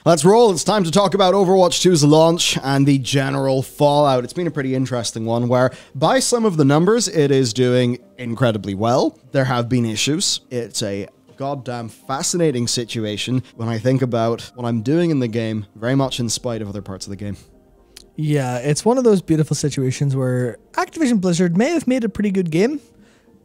Let's roll. It's time to talk about Overwatch 2's launch and the general fallout. It's been a pretty interesting one where, by some of the numbers, it is doing incredibly well. There have been issues. It's a goddamn fascinating situation when I think about what I'm doing in the game, very much in spite of other parts of the game. Yeah, it's one of those beautiful situations where Activision Blizzard may have made a pretty good game,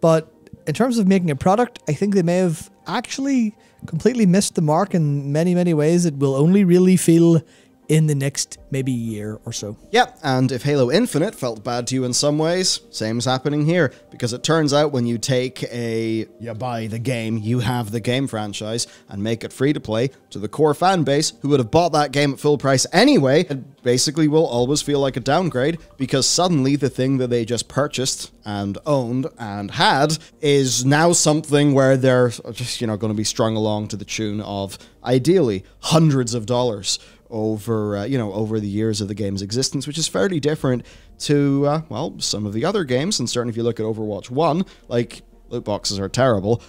but in terms of making a product, I think they may have actually completely missed the mark in many, many ways. It will only really feel in the next maybe year or so. Yep, and if Halo Infinite felt bad to you in some ways, same's happening here, because it turns out when you take you buy the game, you have the game franchise, and make it free to play to the core fan base who would have bought that game at full price anyway, it basically will always feel like a downgrade, because suddenly the thing that they just purchased and owned and had is now something where they're just, going to be strung along to the tune of, ideally, hundreds of dollars over, over the years of the game's existence, which is fairly different to, some of the other games. And certainly if you look at Overwatch 1, like, loot boxes are terrible.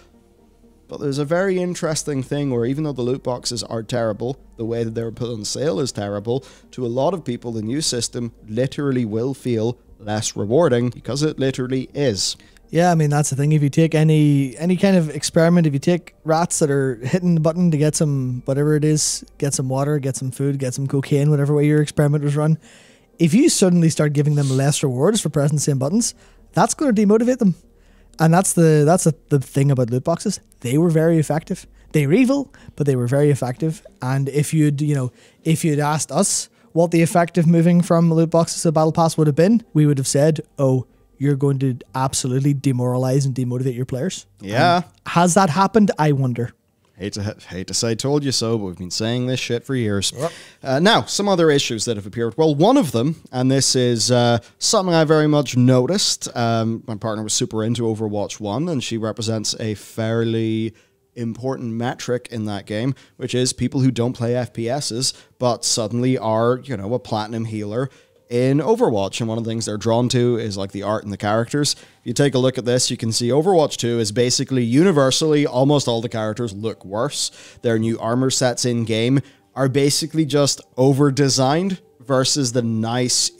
But there's a very interesting thing where even though the loot boxes are terrible, the way that they were put on sale is terrible. To a lot of people, the new system literally will feel less rewarding because it literally is. Yeah, I mean, that's the thing. If you take any kind of experiment, if you take rats that are hitting the button to get some, whatever it is, get some water, get some food, get some cocaine, whatever way your experiment was run, if you suddenly start giving them less rewards for pressing the same buttons, that's going to demotivate them. And that's the thing about loot boxes. They were very effective. They were evil, but they were very effective. And if you'd asked us what the effect of moving from loot boxes to Battle Pass would have been, we would have said, oh, you're going to absolutely demoralize and demotivate your players. Yeah. Has that happened? I wonder. Hate to say told you so, but we've been saying this shit for years. Yep. Now, some other issues that have appeared. Well, one of them, and this is something I very much noticed. My partner was super into Overwatch 1, and she represents a fairly important metric in that game, which is people who don't play FPSs, but suddenly are, a platinum healer in Overwatch. And one of the things they're drawn to is like the art and the characters. If you take a look at this, you can see Overwatch 2 is basically universally, almost all the characters look worse. Their new armor sets in game are basically just over-designed versus the nice,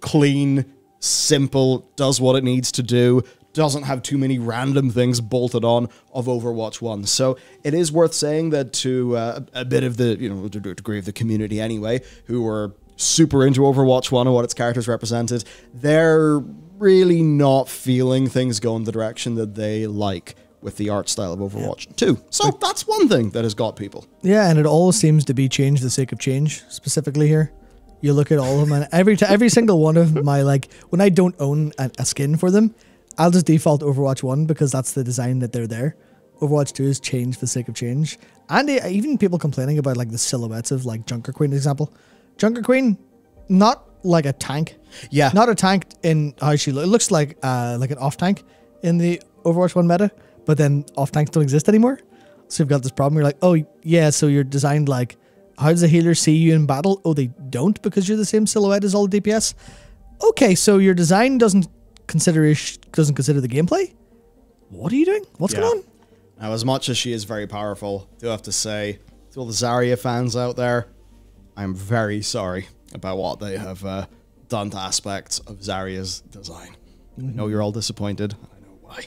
clean, simple, does what it needs to do, doesn't have too many random things bolted on of Overwatch 1. So it is worth saying that to a bit of the, to a degree of the community anyway, who were super into Overwatch 1 and what its characters represented, they're really not feeling things going the direction that they like with the art style of Overwatch 2. So that's one thing that has got people. Yeah, and it always seems to be change for the sake of change, specifically here. You look at all of them, and every single one of my, when I don't own a skin for them, I'll just default Overwatch 1 because that's the design that they're there. Overwatch 2 is change for the sake of change. And even people complaining about, the silhouettes of, Junker Queen, for example. Junker Queen, not like a tank. Yeah. Not a tank in how she looks. It looks like an off-tank in the Overwatch 1 meta, but then off-tanks don't exist anymore. So you've got this problem. You're like, oh, yeah, so you're designed how does a healer see you in battle? Oh, they don't because you're the same silhouette as all the DPS? Okay, so your design doesn't consider the gameplay? What are you doing? What's going on? Now, as much as she is very powerful, I do have to say, to all the Zarya fans out there, I'm very sorry about what they have done to aspects of Zarya's design. I know you're all disappointed, and I know why.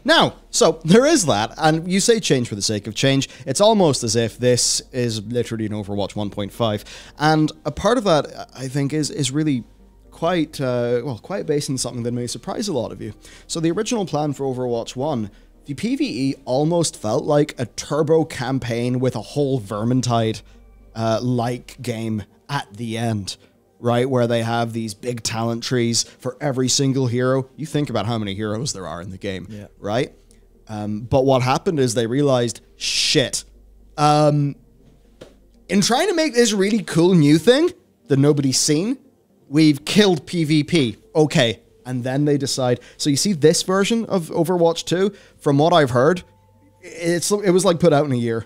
Now, so there is that, and you say change for the sake of change. It's almost as if this is literally an Overwatch 1.5, and a part of that, I think, is really quite based on something that may surprise a lot of you. So the original plan for Overwatch 1, the PvE almost felt like a turbo campaign with a whole Vermintide game at the end, right? Where they have these big talent trees for every single hero. You think about how many heroes there are in the game, right? But what happened is they realized, shit, in trying to make this really cool new thing that nobody's seen, we've killed PvP. Okay. And then they decide, so you see this version of Overwatch 2, from what I've heard, it was put out in a year.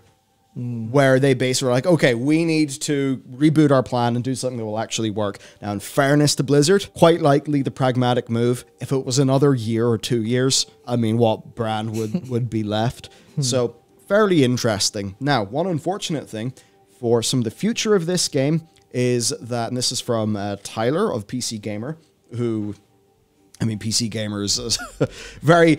Where they basically were like, okay, we need to reboot our plan and do something that will actually work. Now, in fairness to Blizzard, quite likely the pragmatic move, if it was another year or 2 years, I mean, what brand would be left? So, fairly interesting. Now, one unfortunate thing for some of the future of this game is that, and this is from Tyler of PC Gamer, who, I mean, PC Gamer is very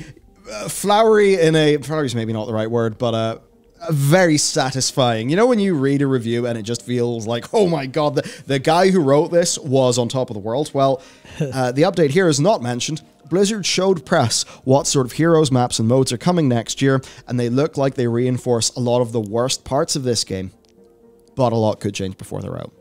flowery flowery is maybe not the right word, but very satisfying. You know when you read a review and it just feels like, oh my god, the guy who wrote this was on top of the world? Well, the update here is not mentioned. Blizzard showed press what sort of heroes, maps, and modes are coming next year, and they look like they reinforce a lot of the worst parts of this game, but a lot could change before they're out.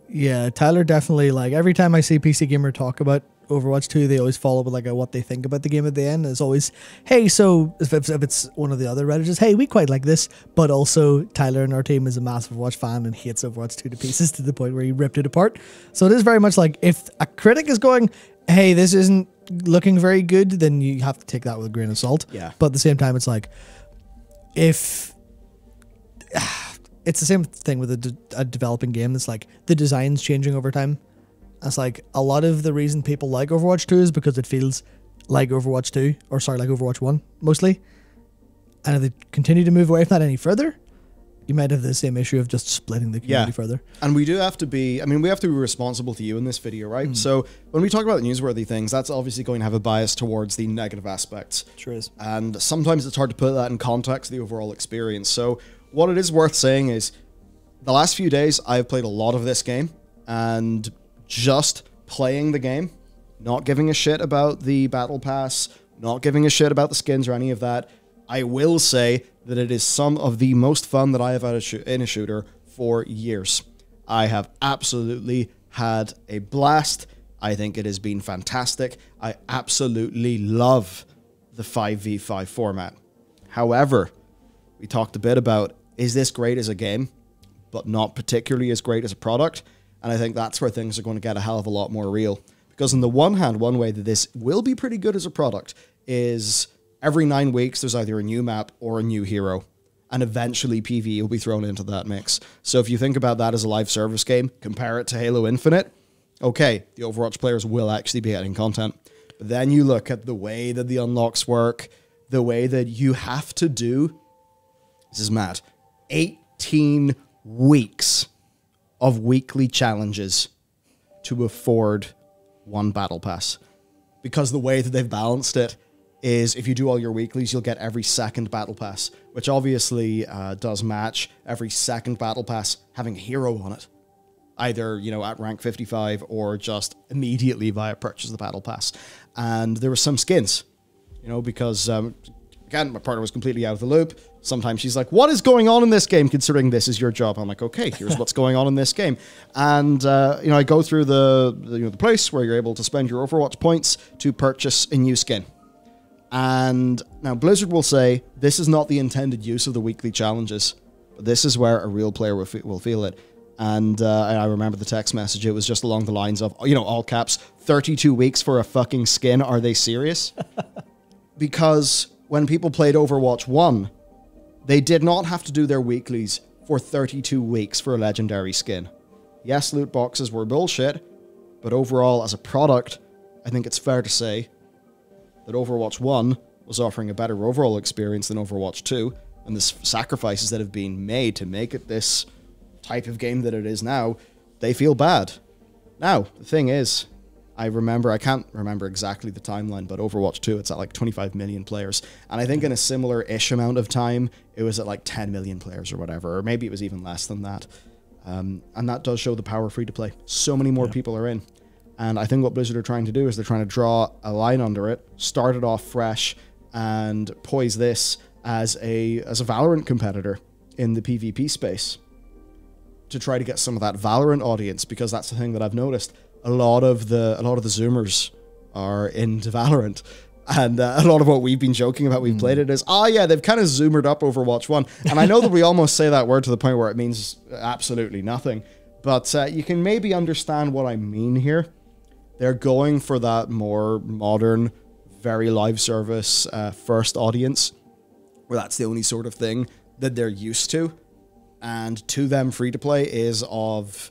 Yeah, Tyler definitely, like, every time I see PC Gamer talk about Overwatch 2, they always follow with like a what they think about the game at the end. It's always, hey, so if it's one of the other Redditors, hey, we quite like this, but also Tyler in our team is a massive Overwatch fan and hates Overwatch 2 to pieces to the point where he ripped it apart. So it is very much like, if a critic is going, hey, this isn't looking very good, then you have to take that with a grain of salt. Yeah. But at the same time, it's like, if it's the same thing with a developing game. It's like the design's changing over time. It's like a lot of the reason people like Overwatch 2 is because it feels like Overwatch 2, or sorry, like Overwatch 1 mostly. And if they continue to move away from that any further, you might have the same issue of just splitting the community further. And we do have to be, I mean, we have to be responsible to you in this video, right? So when we talk about newsworthy things, that's obviously going to have a bias towards the negative aspects. Sure is. And sometimes it's hard to put that in context of the overall experience. So what it is worth saying is, the last few days, I've played a lot of this game, and just playing the game, not giving a shit about the battle pass, not giving a shit about the skins or any of that, I will say that it is some of the most fun that I have had in a shooter for years. I have absolutely had a blast. I think it has been fantastic. I absolutely love the 5v5 format. However, we talked a bit about, is this great as a game, but not particularly as great as a product? And I think that's where things are going to get a hell of a lot more real. Because on the one hand, one way that this will be pretty good as a product is every 9 weeks, there's either a new map or a new hero. And eventually PvE will be thrown into that mix. So if you think about that as a live service game, compare it to Halo Infinite, okay, the Overwatch players will actually be getting content. But then you look at the way that the unlocks work, the way that you have to do, this is mad, 18 weeks of weekly challenges to afford one battle pass. Because the way that they've balanced it is if you do all your weeklies, you'll get every second battle pass, which obviously does match every second battle pass having a hero on it. Either, you know, at rank 55 or just immediately via purchase of the battle pass. And there were some skins, you know, because, again, my partner was completely out of the loop. Sometimes she's like, what is going on in this game, considering this is your job? I'm like, okay, here's what's going on in this game. And, you know, I go through the place where you're able to spend your Overwatch points to purchase a new skin. And now Blizzard will say, this is not the intended use of the weekly challenges, but this is where a real player will feel it. And I remember the text message, it was just along the lines of, you know, all caps, 32 weeks for a fucking skin, are they serious? Because when people played Overwatch 1, they did not have to do their weeklies for 32 weeks for a legendary skin. Yes, loot boxes were bullshit, but overall, as a product, I think it's fair to say that Overwatch 1 was offering a better overall experience than Overwatch 2, and the sacrifices that have been made to make it this type of game that it is now, they feel bad. Now, the thing is, I can't remember exactly the timeline, but Overwatch 2, it's at like 25 million players. And I think in a similar-ish amount of time, it was at like 10 million players or whatever, or maybe it was even less than that. And that does show the power of free-to-play. So many more people are in. And I think what Blizzard are trying to do is they're trying to draw a line under it, start it off fresh, and poise this as a Valorant competitor in the PvP space to try to get some of that Valorant audience, because that's the thing that I've noticed. A lot of the Zoomers are into Valorant, and a lot of what we've been joking about, we've played it, is, oh yeah, they've kind of zoomered up Overwatch 1. And I know that we almost say that word to the point where it means absolutely nothing, but you can maybe understand what I mean here. They're going for that more modern, very live service first audience, where that's the only sort of thing that they're used to. And to them, free-to-play is of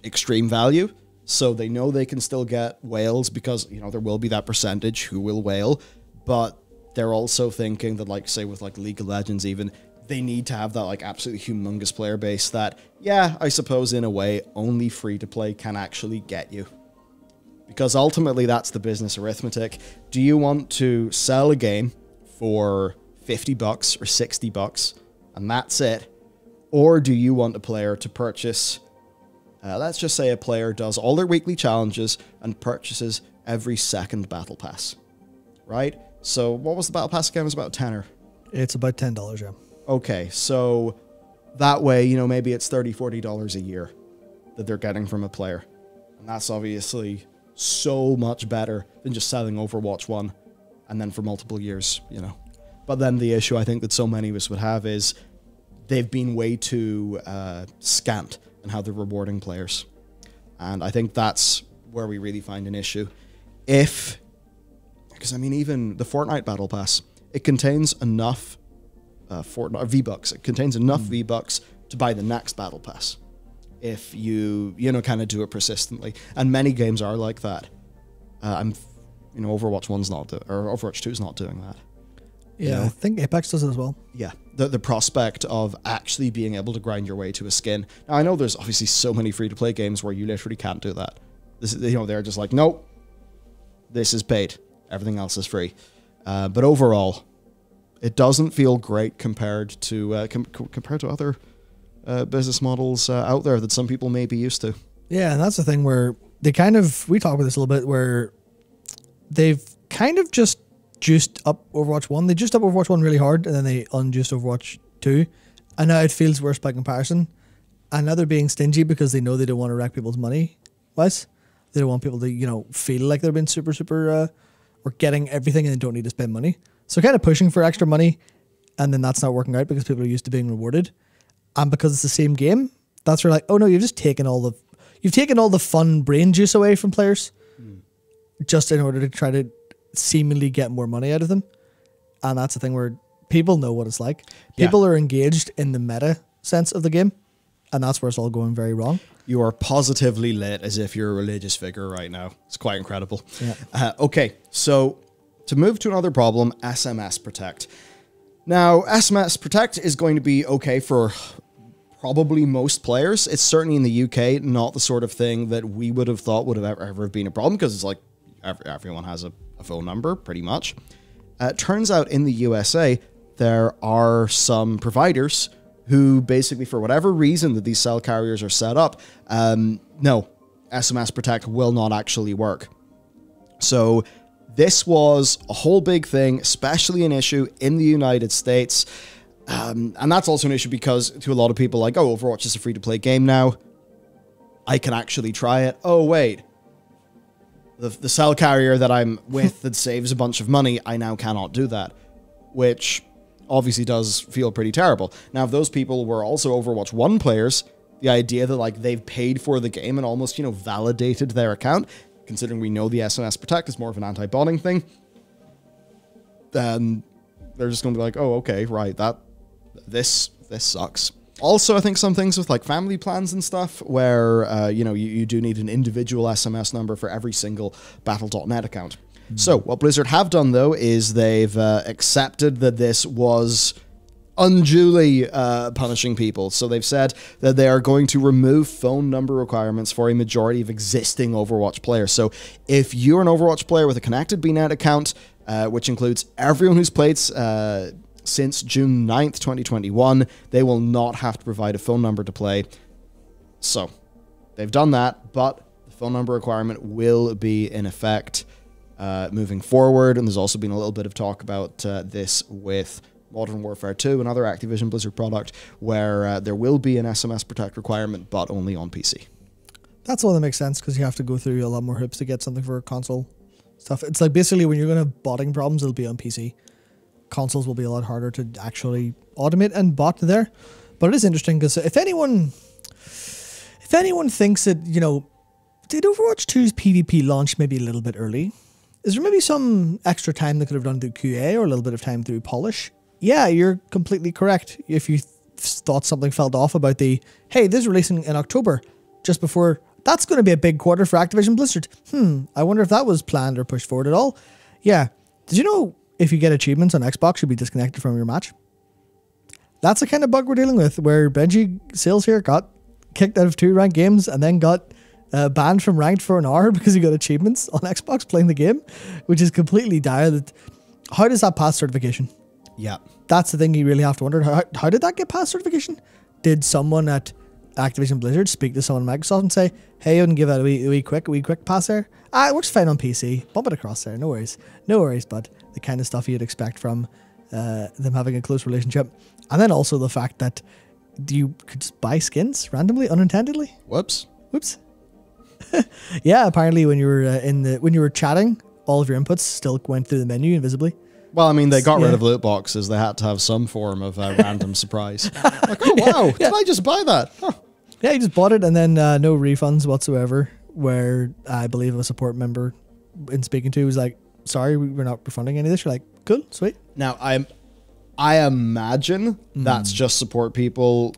extreme value. So they know they can still get whales because, you know, there will be that percentage who will whale. But they're also thinking that, like, say, with, like, League of Legends even, they need to have that like absolutely humongous player base that, yeah, I suppose in a way only free to play can actually get you. Because ultimately that's the business arithmetic. Do you want to sell a game for $50 or $60 and that's it? Or do you want a player to purchase, let's just say a player does all their weekly challenges and purchases every second battle pass, right? So what was the battle pass again? It was about a tenner. It's about $10, yeah. Okay, so that way, you know, maybe it's $30, $40 a year that they're getting from a player. And that's obviously so much better than just selling Overwatch 1 and then for multiple years, you know. But then the issue I think that so many of us would have is they've been way too scant in how they're rewarding players. And I think that's where we really find an issue. Because I mean, even the Fortnite Battle Pass, it contains enough V-Bucks. It contains enough V-Bucks to buy the next Battle Pass if you know, kind of do it persistently. And many games are like that. Overwatch 1's not or Overwatch 2's not doing that. Yeah, you know? I think Apex does it as well. Yeah, the prospect of actually being able to grind your way to a skin. Now, I know there's obviously so many free-to-play games where you literally can't do that. This, you know, they're just like, nope, this is paid. Everything else is free. But overall, it doesn't feel great compared to other business models out there that some people may be used to. Yeah, and that's the thing where we talked about this a little bit, where they've kind of just juiced up Overwatch 1. They juiced up Overwatch 1 really hard, and then they unjuiced Overwatch 2. And now it feels worse by comparison. And now they're being stingy because they know they don't want to wreck people's money. They don't want people to, you know, feel like they're being super, or getting everything and they don't need to spend money. So kind of pushing for extra money, and then that's not working out because people are used to being rewarded. And because it's the same game, that's where like, oh no, you've taken all the fun brain juice away from players just in order to try to seemingly get more money out of them. And that's the thing where people know what it's like. People are engaged in the meta sense of the game, and that's where it's all going very wrong. You are positively lit as if you're a religious figure right now. It's quite incredible. Yeah. Okay, so to move to another problem, SMS Protect. Now, SMS Protect is going to be okay for probably most players. It's certainly in the UK not the sort of thing that we would have thought would have ever been a problem, because it's like everyone has a phone number, pretty much. Turns out in the USA, there are some providers who basically, for whatever reason that these cell carriers are set up, no, SMS Protect will not actually work. So this was a whole big thing, especially an issue in the United States. And that's also an issue because to a lot of people, like, oh, Overwatch is a free-to-play game now. I can actually try it. Oh, wait. The cell carrier that I'm with that saves a bunch of money, I now cannot do that. Which obviously does feel pretty terrible. Now, if those people were also Overwatch 1 players, the idea that, like, they've paid for the game and almost, you know, validated their account, considering we know the SMS Protect is more of an anti-botting thing, then they're just going to be like, oh, okay, right, this sucks. Also, I think some things with, like, family plans and stuff where, you know, you do need an individual SMS number for every single Battle.net account. So, what Blizzard have done, though, is they've accepted that this was unduly punishing people. So they've said that they are going to remove phone number requirements for a majority of existing Overwatch players. So if you're an Overwatch player with a connected BNet account, which includes everyone who's played since June 9th, 2021, they will not have to provide a phone number to play. So they've done that, but the phone number requirement will be in effect moving forward. And there's also been a little bit of talk about this with Modern Warfare 2, another Activision Blizzard product, where there will be an SMS Protect requirement, but only on PC. That's all that makes sense, because you have to go through a lot more hoops to get something for console stuff. It's like basically when you're going to have botting problems, it'll be on PC. Consoles will be a lot harder to actually automate and bot there. But it is interesting, because if anyone thinks that, you know, did Overwatch 2's PvP launch maybe a little bit early? Is there maybe some extra time they could have done through QA or a little bit of time through polish? Yeah, you're completely correct. If you thought something felt off about the, hey, this is releasing in October, just before, that's going to be a big quarter for Activision Blizzard. I wonder if that was planned or pushed forward at all. Yeah. Did you know if you get achievements on Xbox, you'll be disconnected from your match? That's the kind of bug we're dealing with, where Benji Sales here got kicked out of 2 ranked games and then got banned from ranked for an hour because he got achievements on Xbox playing the game, which is completely dire. How does that pass certification? Yeah. That's the thing you really have to wonder. How did that get past certification? Did someone at Activision Blizzard speak to someone at Microsoft and say, hey, you can give out a wee quick pass there? It works fine on PC. Bump it across there. No worries. No worries, but the kind of stuff you'd expect from them having a close relationship. And then also the fact that you could just buy skins randomly, unintendedly. Whoops. Yeah, apparently when you were when you were chatting, all of your inputs still went through the menu invisibly. Well, I mean, they got rid of loot boxes. They had to have some form of random surprise. Like, oh, wow, did I just buy that? Huh. Yeah, you just bought it and then no refunds whatsoever, where I believe a support member in speaking to was like, sorry, we're not refunding any of this. You're like, cool, sweet. Now, I imagine that's just support people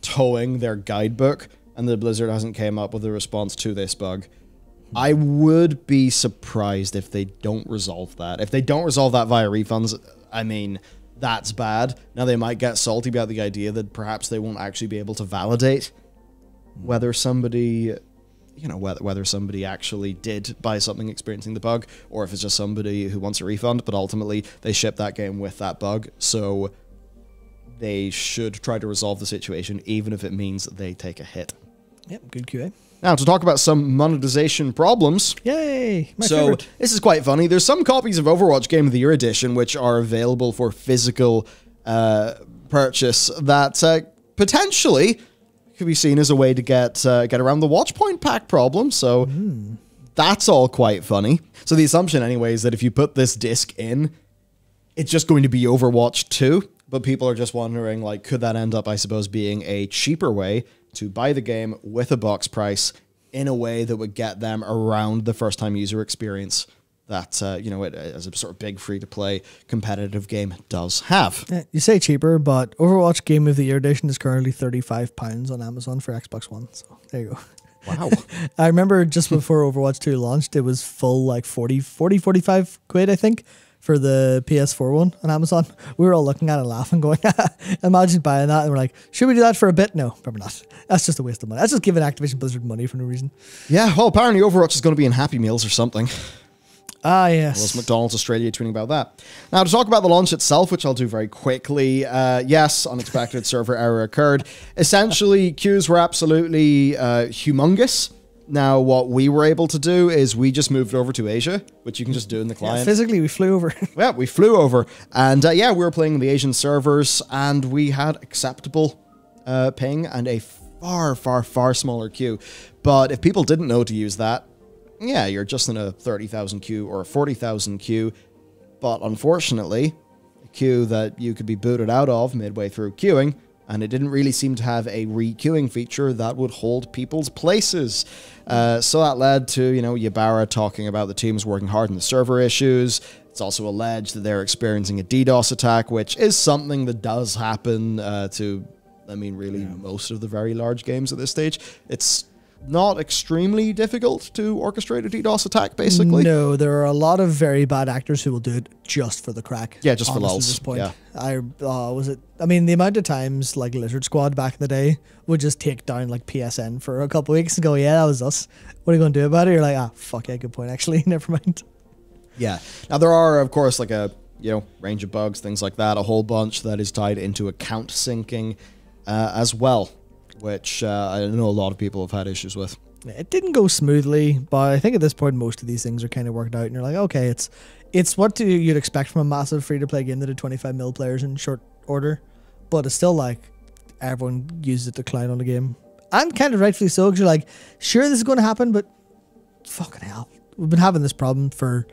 towing their guidebook, and the Blizzard hasn't came up with a response to this bug. I would be surprised if they don't resolve that. If they don't resolve that via refunds, I mean, that's bad. Now, they might get salty about the idea that perhaps they won't actually be able to validate whether somebody, you know, whether somebody actually did buy something experiencing the bug, or if it's just somebody who wants a refund, but ultimately they ship that game with that bug. So they should try to resolve the situation, even if it means that they take a hit. Yep, good QA. Now, to talk about some monetization problems. Yay! My favorite. This is quite funny. There's some copies of Overwatch Game of the Year Edition which are available for physical purchase that potentially could be seen as a way to get around the watch point pack problem. So that's all quite funny. So the assumption anyway is that if you put this disc in, it's just going to be Overwatch 2. But people are just wondering, like, could that end up, I suppose, being a cheaper way to buy the game with a box price in a way that would get them around the first-time user experience that, you know, it, as a sort of big free-to-play competitive game does have. Yeah, you say cheaper, but Overwatch Game of the Year Edition is currently £35 on Amazon for Xbox One. So there you go. Wow. I remember just before Overwatch 2 launched, it was full like 45 quid, I think, for the PS4 one on Amazon. We were all looking at it laughing, going, imagine buying that. And we're like, should we do that for a bit? No, probably not. That's just a waste of money. That's just giving Activision Blizzard money for no reason. Yeah, well, apparently Overwatch is going to be in Happy Meals or something. Ah, yes. Well, it's McDonald's Australia tweeting about that. Now, to talk about the launch itself, which I'll do very quickly, yes, unexpected server error occurred. Essentially, queues were absolutely humongous. Now, what we were able to do is we just moved over to Asia, which you can just do in the client. Yeah, physically, we flew over. Yeah, we flew over. And yeah, we were playing the Asian servers, and we had acceptable ping and a far smaller queue. But if people didn't know to use that, yeah, you're just in a 30,000 queue or a 40,000 queue. But unfortunately, a queue that you could be booted out of midway through queuing, and it didn't really seem to have a re-queuing feature that would hold people's places. So that led to, you know, Ybarra talking about the teams working hard on the server issues. It's also alleged that they're experiencing a DDoS attack, which is something that does happen to, I mean, really most of the very large games at this stage. It's not extremely difficult to orchestrate a DDoS attack, basically. No, there are a lot of very bad actors who will do it just for the crack. Yeah, just for lulz. At lulz. this point. Yeah. I mean, the amount of times like Lizard Squad back in the day would just take down like PSN for a couple of weeks and go, yeah, that was us. What are you going to do about it? You're like, fuck yeah, good point, actually. Never mind. Yeah. Now, there are, of course, like a, you know, range of bugs, things like that, a whole bunch that is tied into account syncing as well, which I know a lot of people have had issues with. It didn't go smoothly, but I think at this point most of these things are kind of worked out, and you're like, okay, it's what you'd expect from a massive free-to-play game that had 25 mil players in short order, but it's still like everyone uses it to clown on the game, and kind of rightfully so, because you're like, sure, this is going to happen, but fucking hell, we've been having this problem for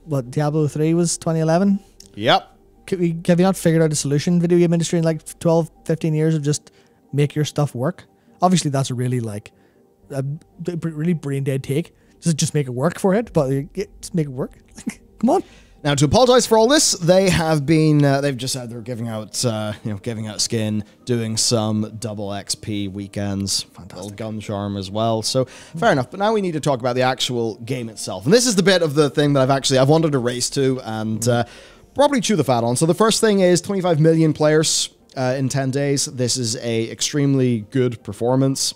what, Diablo 3 was 2011? Yep. Have you not figured out a solution, video game industry, in like 12, 15 years of just make your stuff work? Obviously, that's a really like a really brain dead take. Just make it work for it, but just make it work. Come on. Now, to apologize for all this, they have been, they've just said they're giving out, giving out skin, doing some double XP weekends, fantastic gun charm as well. So, fair enough. But now we need to talk about the actual game itself. And this is the bit of the thing that I've wanted to race to and probably chew the fat on. So the first thing is 25 million players in 10 days. This is a extremely good performance.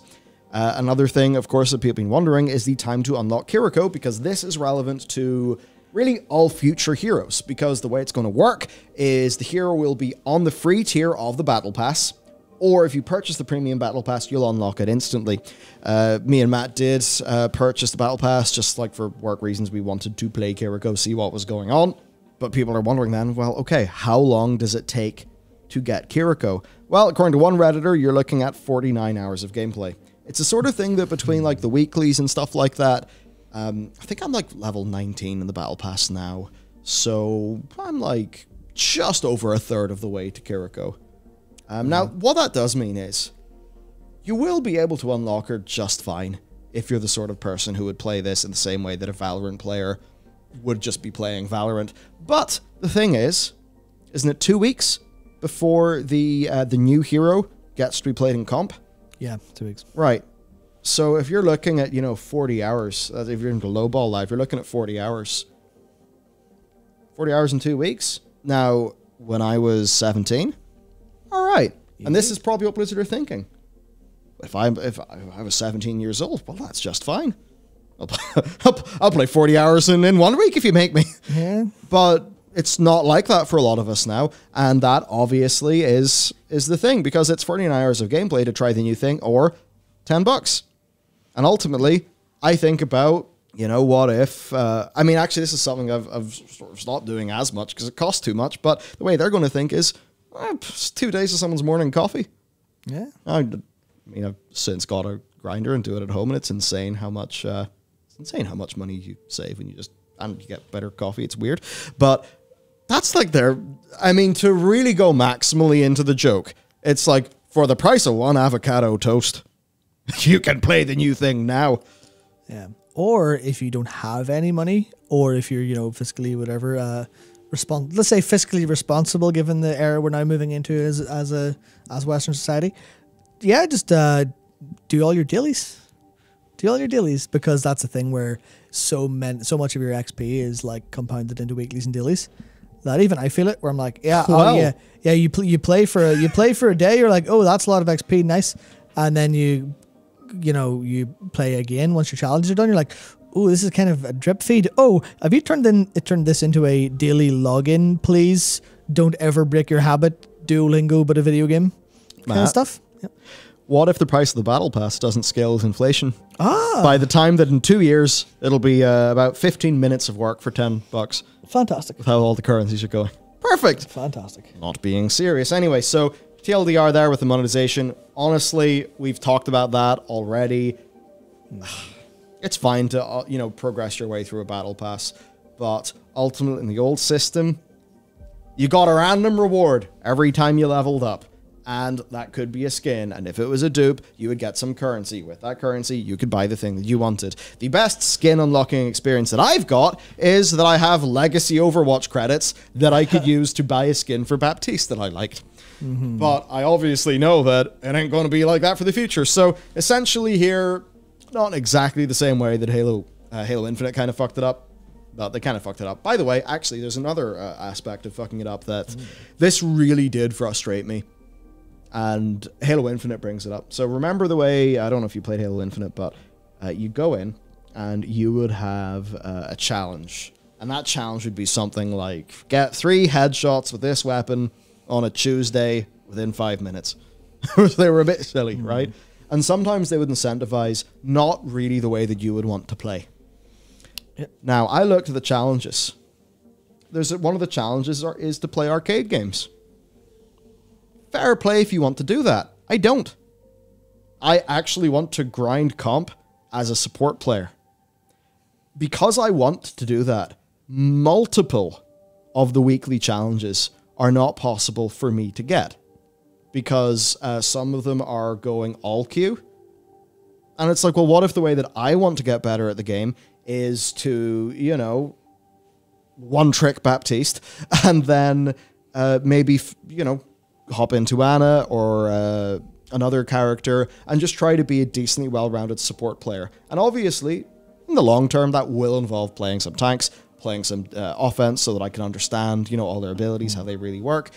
Another thing, of course, that people have been wondering is the time to unlock Kiriko, because this is relevant to really all future heroes, because the way it's going to work is the hero will be on the free tier of the Battle Pass, or if you purchase the Premium Battle Pass, you'll unlock it instantly. Me and Matt did purchase the Battle Pass, just like for work reasons. We wanted to play Kiriko, see what was going on. But people are wondering then, well, okay, how long does it take to get Kiriko? Well, according to one Redditor, you're looking at 49 hours of gameplay. It's the sort of thing that between like the weeklies and stuff like that, I think I'm like level 19 in the Battle Pass now. So I'm like just over a third of the way to Kiriko. Now, what that does mean is you will be able to unlock her just fine if you're the sort of person who would play this in the same way that a Valorant player would just be playing Valorant. But the thing is, isn't it 2 weeks before the new hero gets to be played in comp? Yeah, 2 weeks. Right. So if you're looking at, 40 hours, if you're into lowball live, you're looking at 40 hours. 40 hours in 2 weeks? Now, when I was 17, all right. And this is probably what Blizzard are thinking. If I was 17 years old, well, that's just fine. I'll play 40 hours in 1 week if you make me. Yeah. But it's not like that for a lot of us now, and that obviously is the thing, because it's 49 hours of gameplay to try the new thing, or $10. And ultimately, I think about, what if... I mean, actually, this is something I've sort of stopped doing as much because it costs too much, but the way they're going to think is, it's 2 days of someone's morning coffee. Yeah. I mean, I've since got a grinder and do it at home, and it's insane how much money you save when you get better coffee. It's weird. But that's like to really go maximally into the joke, it's like, for the price of one avocado toast, you can play the new thing now. Yeah. Or if you don't have any money, or if you're, fiscally whatever, let's say fiscally responsible, given the era we're now moving into as Western society. Yeah, just do all your dailies. Do all your dailies, because that's a thing where so much of your XP is like compounded into weeklies and dailies. That even I feel it, where I'm like, yeah, well, yeah. You play for a day. You're like, oh, that's a lot of XP, nice. And then you play again once your challenges are done. You're like, oh, this is kind of a drip feed. Oh, have you turned this into a daily login, please? Don't ever break your habit. Duolingo, but a video game kind of stuff. Yep. What if the price of the Battle Pass doesn't scale with inflation? By the time that in 2 years, it'll be about 15 minutes of work for $10. Fantastic. With how all the currencies are going. Perfect. Fantastic. Not being serious. Anyway, so TLDR there with the monetization. Honestly, we've talked about that already. It's fine to, progress your way through a Battle Pass. But ultimately, in the old system, you got a random reward every time you leveled up. And that could be a skin, and if it was a dupe, you would get some currency. With that currency, you could buy the thing that you wanted. The best skin unlocking experience that I've got is that I have legacy Overwatch credits that I could use to buy a skin for Baptiste that I liked. Mm-hmm. But I obviously know that it ain't going to be like that for the future. So essentially here, not exactly the same way that Halo Infinite kind of fucked it up. But they kind of fucked it up. By the way, actually, there's another aspect of fucking it up that this really did frustrate me. And Halo Infinite brings it up. So remember the way, I don't know if you played Halo Infinite, but you go in and you would have a challenge. And that challenge would be something like, get 3 headshots with this weapon on a Tuesday within 5 minutes. They were a bit silly, right? And sometimes they would incentivize not really the way that you would want to play. Yep. Now, I looked at the challenges. One of the challenges is to play arcade games. Fair play if you want to do that. I don't. I actually want to grind comp as a support player. Because I want to do that, multiple of the weekly challenges are not possible for me to get. Because some of them are going all queue. And it's like, well, what if the way that I want to get better at the game is to, one-trick Baptiste, and then maybe, hop into Anna or another character and just try to be a decently well-rounded support player. And obviously, in the long term, that will involve playing some tanks, playing some offense so that I can understand, all their abilities, how they really work.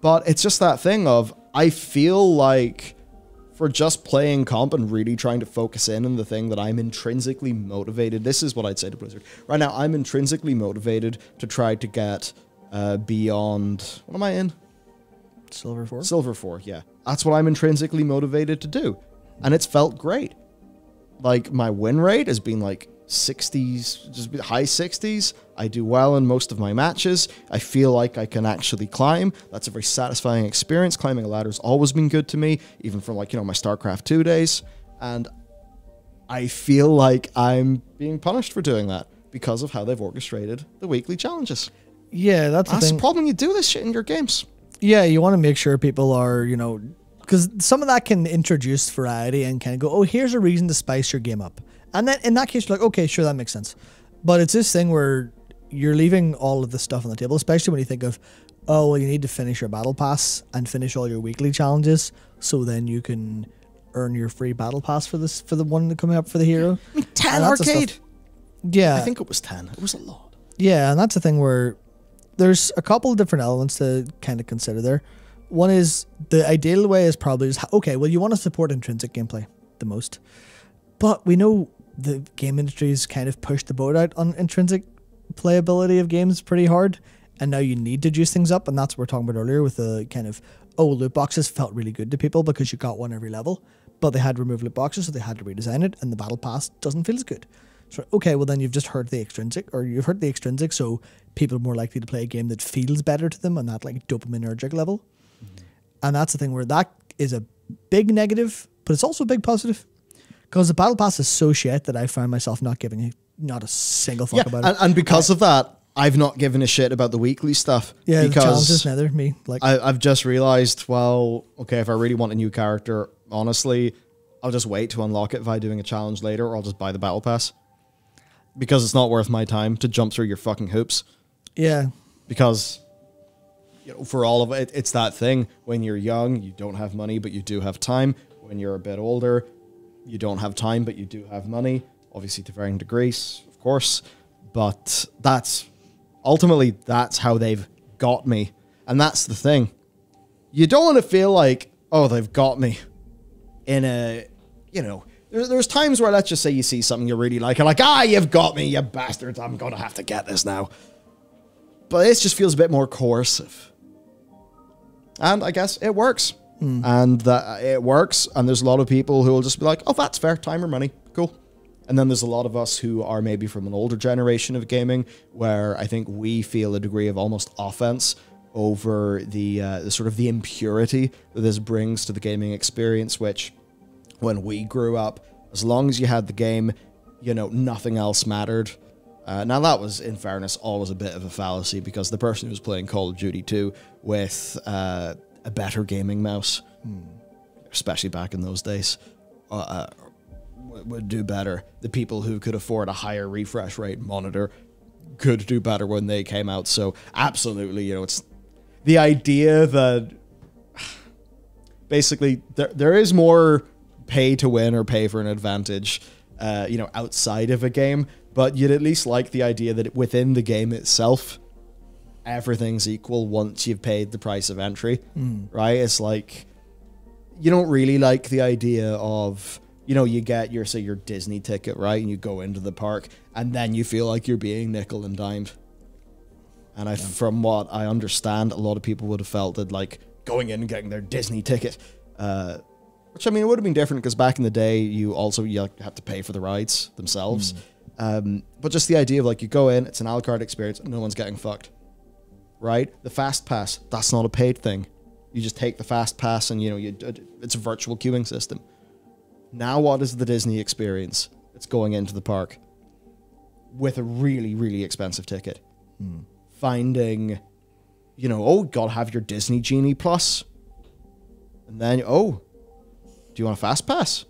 But it's just that thing of, I feel like for just playing comp and really trying to focus in on the thing that I'm intrinsically motivated, this is what I'd say to Blizzard. Right now, I'm intrinsically motivated to try to get beyond... What am I in? Silver 4? Silver 4, yeah. That's what I'm intrinsically motivated to do. And it's felt great. Like, my win rate has been like 60s, just high 60s. I do well in most of my matches. I feel like I can actually climb. That's a very satisfying experience. Climbing a ladder's always been good to me, even from like, you know, my StarCraft 2 days. And I feel like I'm being punished for doing that because of how they've orchestrated the weekly challenges. Yeah, that's the problem. You do this shit in your games. Yeah, you want to make sure people are, you know, because some of that can introduce variety and kind of go, oh, here's a reason to spice your game up. And then in that case, you're like, okay, sure, that makes sense. But it's this thing where you're leaving all of the stuff on the table, especially when you think of, oh, well, you need to finish your battle pass and finish all your weekly challenges, so then you can earn your free battle pass for this, for the one coming up for the hero. I mean, 10 arcade. Yeah. I think it was 10. It was a lot. Yeah, and that's the thing where there's a couple of different elements to kind of consider there. One is the ideal way is probably just, okay, well, you want to support intrinsic gameplay the most. But we know the game industry's kind of pushed the boat out on intrinsic playability of games pretty hard. And now you need to juice things up. And that's what we were talking about earlier with the kind of, oh, loot boxes felt really good to people because you got one every level. But they had to remove loot boxes, so they had to redesign it. And the battle pass doesn't feel as good. So, okay, well, then you've just hurt the extrinsic, or you've hurt the extrinsic, so people are more likely to play a game that feels better to them on that like dopaminergic level. And that's the thing where that is a big negative, but it's also a big positive. Because the battle pass is so shit that I found myself not giving not a single fuck about it. And because of that, I've not given a shit about the weekly stuff. Yeah, because the challenges, neither me. Like I've just realized, well, okay, if I really want a new character, honestly, I'll just wait to unlock it by doing a challenge later, or I'll just buy the battle pass. Because it's not worth my time to jump through your fucking hoops. Yeah. Because, you know, for all of it, it's that thing. When you're young, you don't have money, but you do have time. When you're a bit older, you don't have time, but you do have money. Obviously, to varying degrees, of course. But that's, ultimately, that's how they've got me. And that's the thing. You don't want to feel like, oh, they've got me in a, you know, there's times where, let's just say you see something you really like, and like, ah, you've got me, you bastards, I'm going to have to get this now. But this just feels a bit more coercive. And I guess it works. And that it works, and there's a lot of people who will just be like, oh, that's fair, time or money, cool. And then there's a lot of us who are maybe from an older generation of gaming, where I think we feel a degree of almost offense over the sort of the impurity that this brings to the gaming experience, which, when we grew up, as long as you had the game, you know, nothing else mattered. Now, that was, in fairness, always a bit of a fallacy, because the person who was playing Call of Duty 2 with a better gaming mouse, especially back in those days, would do better. The people who could afford a higher refresh rate monitor could do better when they came out. So, absolutely, you know, it's the idea that basically there is more pay to win or pay for an advantage, you know, outside of a game, but you'd at least like the idea that within the game itself, everything's equal once you've paid the price of entry, right? It's like, you don't really like the idea of, you know, you get your, say, your Disney ticket, right? And you go into the park, and then you feel like you're being nickel and dimed. And from what I understand, a lot of people would have felt that, like, going in and getting their Disney ticket, which, I mean, it would have been different because back in the day, you had to pay for the rides themselves. But just the idea of, like, you go in, it's an a la carte experience, and no one's getting fucked, right? The Fast Pass, that's not a paid thing. You just take the Fast Pass and, you know, it's a virtual queuing system. Now what is the Disney experience? It's going into the park with a really, really expensive ticket. Finding, you know, oh, gotta have your Disney Genie Plus. And then, oh, do you want a Fast Pass?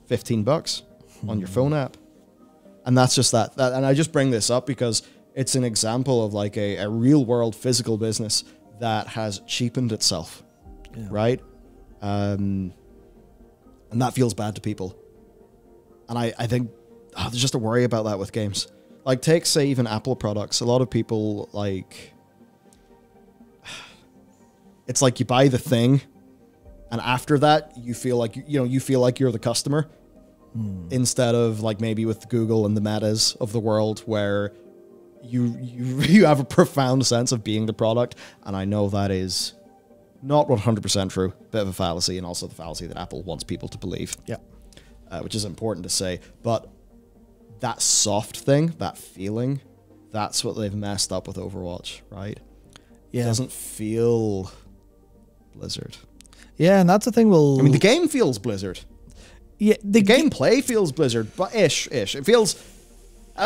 $15 on your phone app. And that's just that. And I just bring this up because it's an example of like a real world physical business that has cheapened itself, right? And that feels bad to people. And I think there's just a worry about that with games. Like, take, say, even Apple products. A lot of people, like, it's like you buy the thing, And after that, you feel like, you feel like you're the customer instead of like maybe with Google and the metas of the world where you have a profound sense of being the product. And I know that is not 100% true. Bit of a fallacy, and also the fallacy that Apple wants people to believe. Yeah. Which is important to say. But that soft thing, that feeling, that's what they've messed up with Overwatch, right? Yeah. It doesn't feel Blizzard. Yeah, and that's the thing. I mean, the game feels Blizzard. Yeah, the gameplay feels Blizzard, but ish. It feels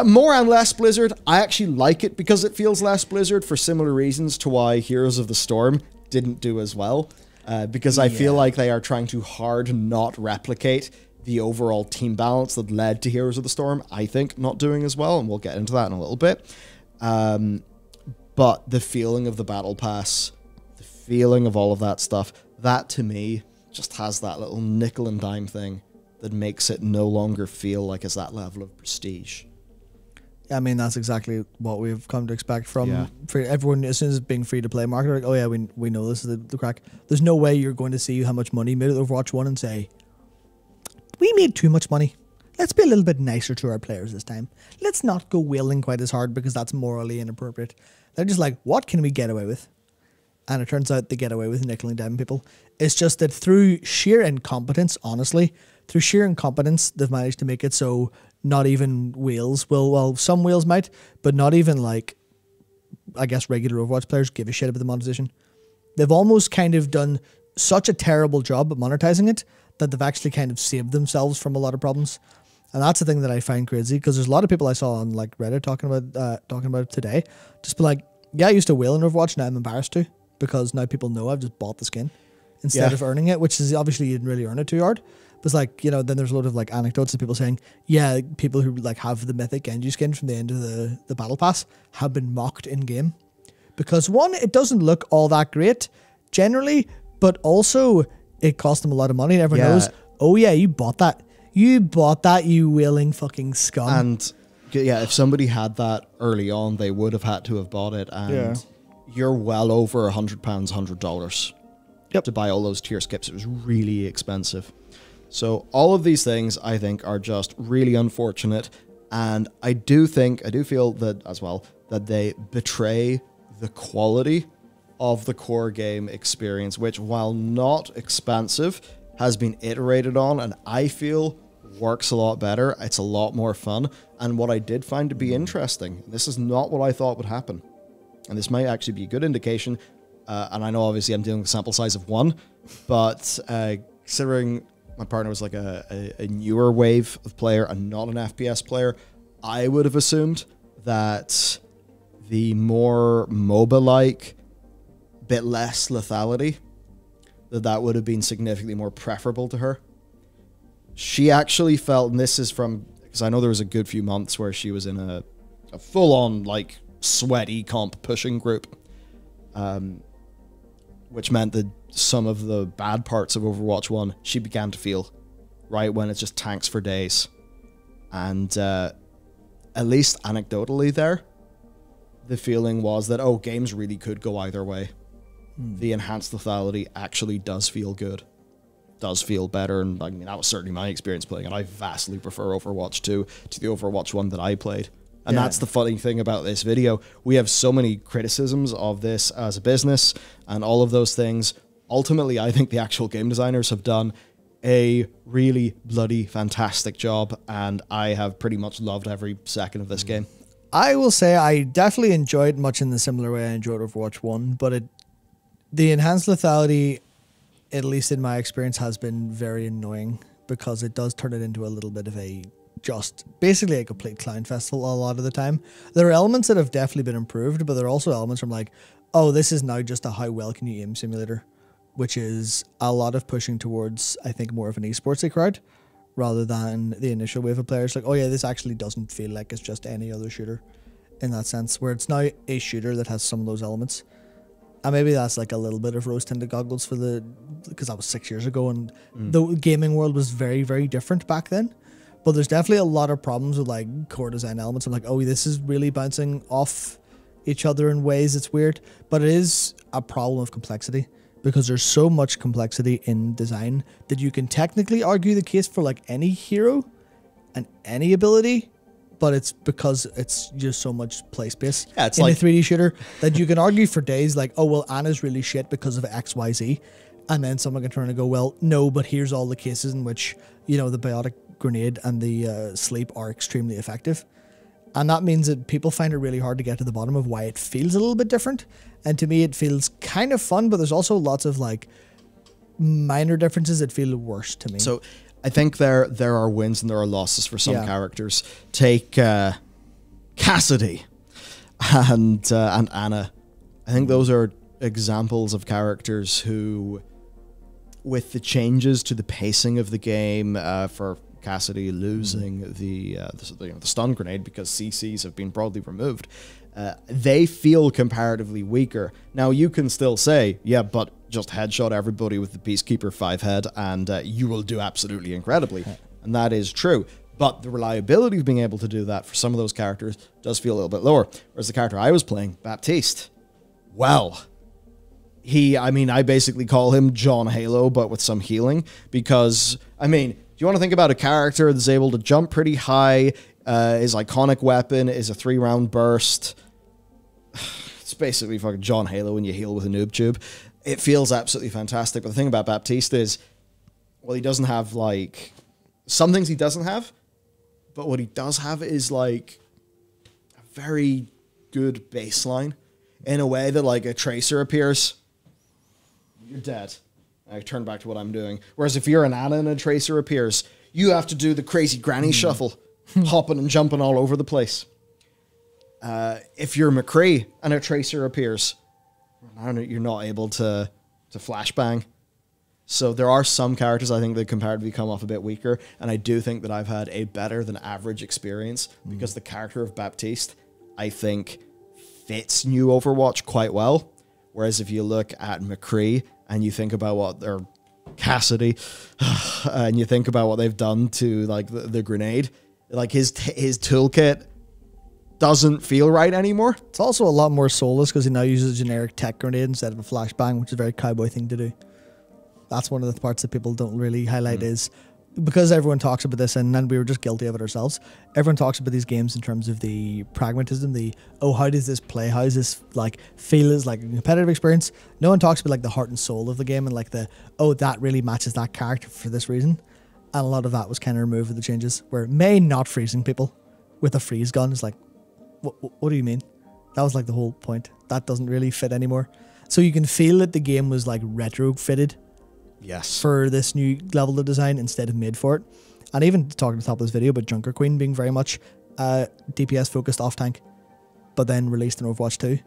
more and less Blizzard. I actually like it because it feels less Blizzard for similar reasons to why Heroes of the Storm didn't do as well. Because I feel like they are trying too hard not replicate the overall team balance that led to Heroes of the Storm, I think, not doing as well, and we'll get into that in a little bit. But the feeling of the Battle Pass, the feeling of all of that stuff, that to me just has that little nickel and dime thing that makes it no longer feel like it's that level of prestige. I mean, that's exactly what we've come to expect from for everyone. As soon as it's being free to play market, like, oh yeah, we know this is the crack. There's no way you're going to see how much money made at Overwatch 1 and say, we made too much money. Let's be a little bit nicer to our players this time. Let's not go wailing quite as hard because that's morally inappropriate. They're just like, what can we get away with? And it turns out they get away with nickel and diming people. It's just that through sheer incompetence, honestly, through sheer incompetence, they've managed to make it so not even whales will, well, some whales might, but not even like, I guess, regular Overwatch players give a shit about the monetization. They've almost kind of done such a terrible job at monetizing it that they've actually kind of saved themselves from a lot of problems. And that's the thing that I find crazy, because there's a lot of people I saw on like Reddit talking about it today. Just be like, yeah, I used to whale in Overwatch, now I'm embarrassed to, because now people know I've just bought the skin instead of earning it, which is obviously you didn't really earn it too hard. But it's like, you know, then there's a lot of like anecdotes of people saying, yeah, people who like have the mythic Genji skin from the end of the battle pass have been mocked in game. Because one, it doesn't look all that great generally, but also it cost them a lot of money and everyone knows, oh yeah, you bought that. You bought that, you whaling fucking scum. And yeah, if somebody had that early on, they would have had to have bought it. And you're well over £100, $100 to buy all those tier skips. It was really expensive. So all of these things, I think, are just really unfortunate. And I do feel that as well, that they betray the quality of the core game experience, which, while not expansive, has been iterated on, and I feel works a lot better. It's a lot more fun. And what I did find to be interesting, this is not what I thought would happen, and this might actually be a good indication, and I know obviously I'm dealing with a sample size of 1, but considering my partner was like a newer wave of player and not an FPS player, I would have assumed that the more MOBA-like, bit less lethality, that would have been significantly more preferable to her. She actually felt, and this is from, because I know there was a good few months where she was in a full-on, like, sweaty comp pushing group, which meant that some of the bad parts of Overwatch 1, she began to feel, right, when it's just tanks for days. And at least anecdotally there, the feeling was that, oh, games really could go either way. The enhanced lethality actually does feel good. Does feel better, and I mean, that was certainly my experience playing it. I vastly prefer Overwatch 2 to the Overwatch 1 that I played. And that's the funny thing about this video. We have so many criticisms of this as a business and all of those things. Ultimately, I think the actual game designers have done a really bloody fantastic job, and I have pretty much loved every second of this game. I will say I definitely enjoyed much in the similar way I enjoyed Overwatch 1, but the enhanced lethality, at least in my experience, has been very annoying because it does turn it into a little bit of basically a complete clown festival a lot of the time. There are elements that have definitely been improved, but there are also elements from like, oh, this is now just a how well can you aim simulator, which is a lot of pushing towards, I think, more of an esports crowd rather than the initial wave of players. Like, oh yeah, this actually doesn't feel like it's just any other shooter in that sense, where it's now a shooter that has some of those elements. And maybe that's like a little bit of rose-tinted goggles because that was 6 years ago and the gaming world was very, very different back then. But there's definitely a lot of problems with like core design elements. I'm like, oh, this is really bouncing off each other in ways it's weird. But it is a problem of complexity because there's so much complexity in design that you can technically argue the case for like any hero and any ability, but it's because it's just so much play space it's in like a 3D shooter that you can argue for days like, oh, well, Anna's really shit because of XYZ. And then someone can turn and go, well, no, but here's all the cases in which, you know, the biotic grenade and the sleep are extremely effective. And that means that people find it really hard to get to the bottom of why it feels a little bit different. And to me, it feels kind of fun, but there's also lots of like minor differences that feel worse to me. So I think there are wins and there are losses for some characters. Take Cassidy and Anna. I think those are examples of characters who, with the changes to the pacing of the game, for Cassidy losing the stun grenade because CCs have been broadly removed, they feel comparatively weaker. Now you can still say, yeah, but just headshot everybody with the Peacekeeper 5 head and you will do absolutely incredibly. And that is true. But the reliability of being able to do that for some of those characters does feel a little bit lower. Whereas the character I was playing, Baptiste, well, I basically call him John Halo, but with some healing, because, do you want to think about a character that's able to jump pretty high, his iconic weapon is a 3-round burst. It's basically fucking John Halo when you heal with a noob tube. It feels absolutely fantastic, but the thing about Baptiste is, well, he doesn't have, like, some things he doesn't have, but what he does have is, like, a very good baseline in a way that, like, a Tracer appears, you're dead. I turn back to what I'm doing. Whereas if you're an Ana and a Tracer appears, you have to do the crazy granny shuffle, hopping and jumping all over the place. If you're McCree and a Tracer appears, you're not able to flashbang. So there are some characters I think that comparatively come off a bit weaker, and I do think that I've had a better than average experience because the character of Baptiste, I think, fits new Overwatch quite well. Whereas if you look at McCree and you think about what they're Cassidy, and you think about what they've done to like the grenade, like his toolkit doesn't feel right anymore. It's also a lot more soulless because he now uses a generic tech grenade instead of a flashbang, which is a very cowboy thing to do. That's one of the parts that people don't really highlight is because everyone talks about this, and then we were just guilty of it ourselves. Everyone talks about these games in terms of the pragmatism, how does this play? How does this like feel as like a competitive experience? No one talks about like the heart and soul of the game and like that really matches that character for this reason. And a lot of that was kind of removed with the changes, where May not freezing people with a freeze gun is like, what do you mean? That was like the whole point. That doesn't really fit anymore. So you can feel that the game was like retrofitted. Yes. For this new level of design instead of made for it. And even talking at the top of this video about Junker Queen being very much DPS focused off tank, but then released in Overwatch 2,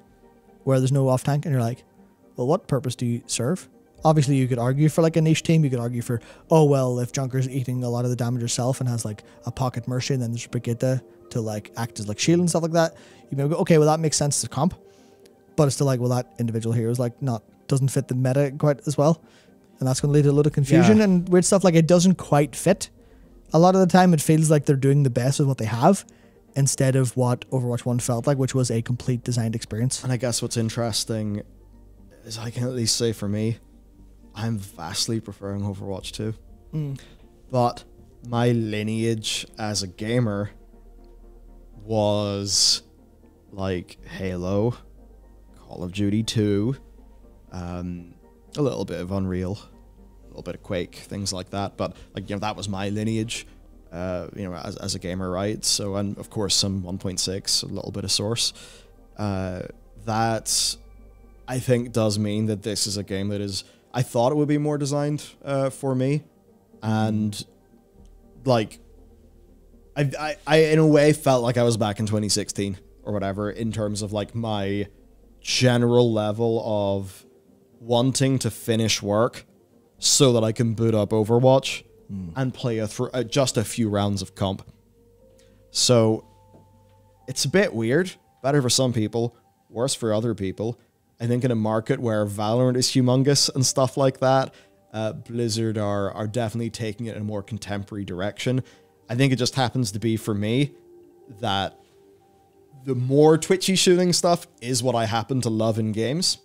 where there's no off tank, and you're like, well, what purpose do you serve? Obviously, you could argue for like a niche team. You could argue for, oh, well, if Junker's eating a lot of the damage herself and has like a pocket Mercy, and then there's Brigitte to like act as like shield and stuff like that, you may go, okay, well, that makes sense as comp. But it's still like, well, that individual hero is like doesn't fit the meta quite as well. And that's going to lead to a lot of confusion and weird stuff. Like, it doesn't quite fit. A lot of the time, it feels like they're doing the best with what they have instead of what Overwatch 1 felt like, which was a complete designed experience. And I guess what's interesting is I can at least say for me, I'm vastly preferring Overwatch 2. But my lineage as a gamer was like Halo, Call of Duty 2, a little bit of Unreal, a little bit of Quake, things like that. But like, that was my lineage, as a gamer, right? So, and of course some 1.6, a little bit of Source. That I think does mean that this is a game that is, I thought it would be more designed for me. And like, I in a way felt like I was back in 2016 or whatever, in terms of like my general level of wanting to finish work so that I can boot up Overwatch and play just a few rounds of comp. So it's a bit weird. Better for some people, worse for other people. I think in a market where Valorant is humongous and stuff like that, Blizzard are definitely taking it in a more contemporary direction. I think it just happens to be, for me, that the more twitchy shooting stuff is what I happen to love in games.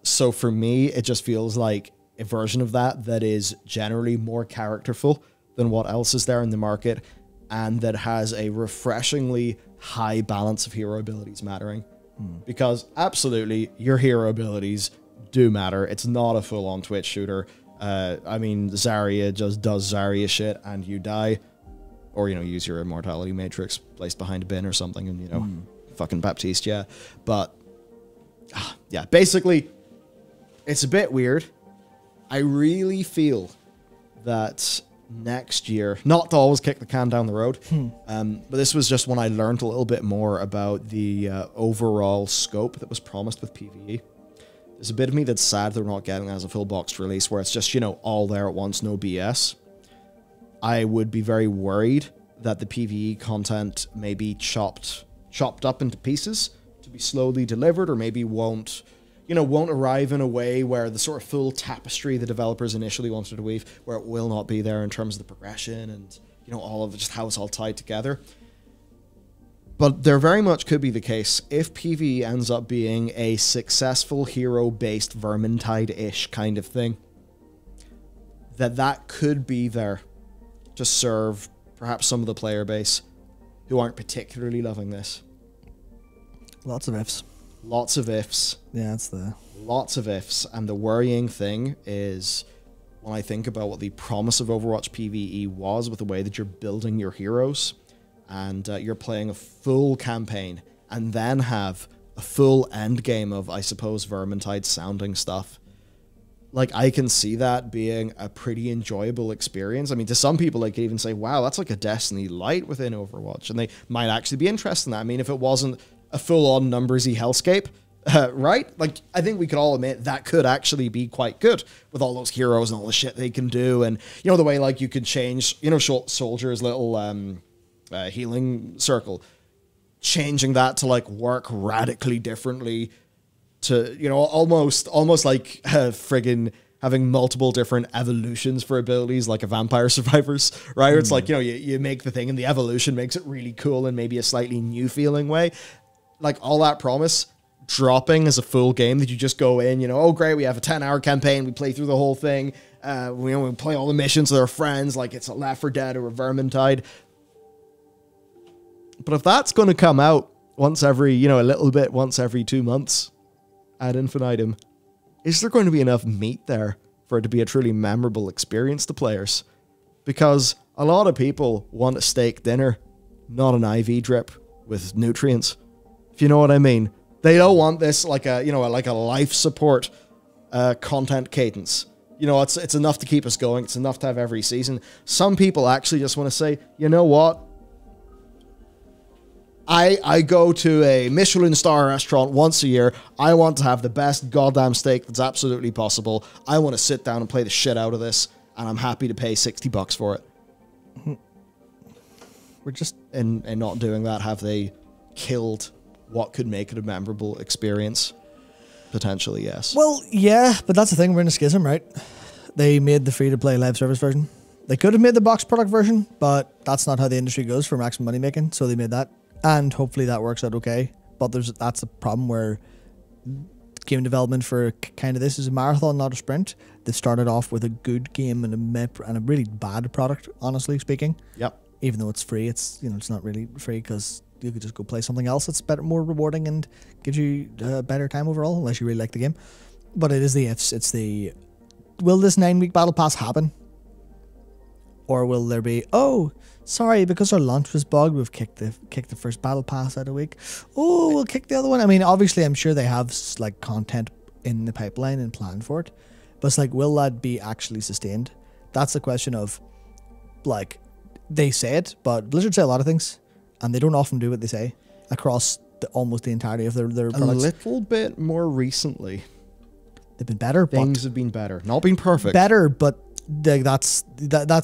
So for me, it just feels like a version of that is generally more characterful than what else is there in the market, and that has a refreshingly high balance of hero abilities mattering. Because absolutely, your hero abilities do matter. It's not a full-on Twitch shooter. I mean, Zarya just does Zarya shit and you die. Or, you know, use your immortality matrix placed behind a bin or something and, you know, fucking Baptiste, yeah. But, yeah, basically, it's a bit weird. I really feel that next year, not to always kick the can down the road, but this was just when I learned a little bit more about the overall scope that was promised with PvE. There's a bit of me that's sad they're not getting that as a full boxed release where it's just, you know, all there at once, no BS. I would be very worried that the PvE content may be chopped up into pieces to be slowly delivered, or maybe won't arrive in a way where the sort of full tapestry the developers initially wanted to weave, where it will not be there in terms of the progression and, you know, all of it, just how it's all tied together. But there very much could be the case if PvE ends up being a successful hero-based Vermintide-ish kind of thing, that could be there to serve perhaps some of the player base who aren't particularly loving this. Lots of ifs. Lots of ifs. Yeah, that's the... Lots of ifs. And the worrying thing is, when I think about what the promise of Overwatch PvE was with the way that you're building your heroes, and you're playing a full campaign, and then have a full end game of, I suppose, Vermintide sounding stuff. Like, I can see that being a pretty enjoyable experience. I mean, to some people, they could even say, wow, that's like a Destiny Light within Overwatch. And they might actually be interested in that. I mean, if it wasn't a full-on numbersy hellscape, right? Like, I think we could all admit that could actually be quite good with all those heroes and all the shit they can do. And, you know, the way, like, you could change, you know, Soldier's little healing circle, changing that to, like, work radically differently to, you know, almost like friggin' having multiple different evolutions for abilities, like a Vampire Survivors, right? Where it's like, you know, you make the thing and the evolution makes it really cool in maybe a slightly new feeling way. Like, all that promise dropping as a full game that you just go in, you know, oh great, we have a 10-hour campaign, we play through the whole thing, we play all the missions with our friends like it's a Left 4 Dead or a Vermintide. But if that's going to come out once every, you know, a little bit once every 2 months ad infinitum, is there going to be enough meat there for it to be a truly memorable experience to players? Because a lot of people want a steak dinner, not an IV drip with nutrients, if you know what I mean. They don't want this like a, you know, like a life support content cadence. You know, it's enough to keep us going. It's enough to have every season. Some people actually just want to say, you know what? I go to a Michelin star restaurant once a year. I want to have the best goddamn steak that's absolutely possible. I want to sit down and play the shit out of this, and I'm happy to pay $60 for it. We're just... In not doing that, have they killed what could make it a memorable experience? Potentially, yes. Well, yeah, but that's the thing. We're in a schism, right? They made the free-to-play live service version. They could have made the box product version, but that's not how the industry goes for maximum money making, so they made that. And hopefully that works out okay. But that's a problem where game development for kind of this is a marathon, not a sprint. They started off with a good game and a really bad product, honestly speaking. Yep. Even though it's free, it's, you know, it's not really free because you could just go play something else that's better, more rewarding, and gives you a better time overall, unless you really like the game. But it is the ifs. It's the, will this 9-week battle pass happen? Or will there be, oh, sorry, because our launch was bugged, we've kicked the first battle pass out a week. Oh, we'll kick the other one. I mean, obviously, I'm sure they have like content in the pipeline and planned for it, but it's like, will that be actually sustained? That's the question of, like, they say it, but Blizzard say a lot of things, and they don't often do what they say across almost the entirety of their products. A little bit more recently. They've been better. Things have been better. Not been perfect. Better, but that's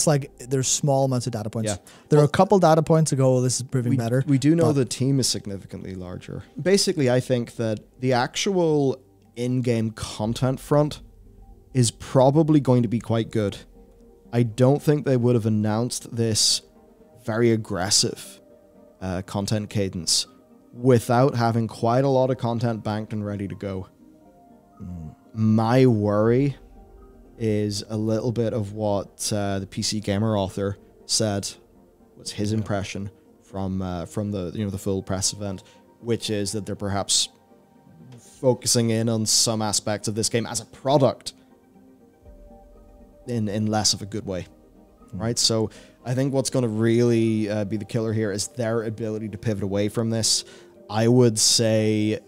like, there's small amounts of data points. Yeah. There are a couple data points ago, oh, this is proving better. We do know the team is significantly larger. Basically, I think that the actual in-game content front is probably going to be quite good. I don't think they would have announced this very aggressive content cadence without having quite a lot of content banked and ready to go. My worry is a little bit of what the PC Gamer author said was his impression from the the full press event, which is that they're perhaps focusing in on some aspects of this game as a product in less of a good way, right? So I think what's going to really be the killer here is their ability to pivot away from this. I would say,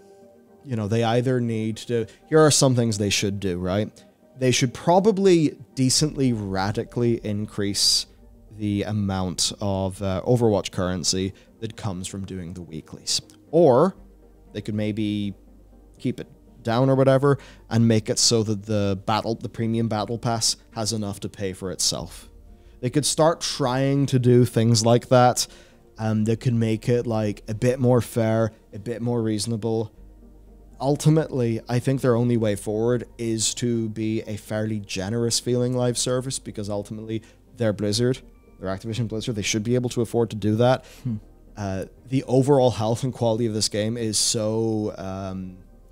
they either need to... Here are some things they should do, right? They should probably decently, radically increase the amount of Overwatch currency that comes from doing the weeklies. Or they could maybe keep it down or whatever and make it so that the premium battle pass has enough to pay for itself. They could start trying to do things like that. They could make it like a bit more fair, a bit more reasonable. Ultimately, I think their only way forward is to be a fairly generous feeling live service, because ultimately they're Blizzard, they're Activision Blizzard, they should be able to afford to do that. The overall health and quality of this game is so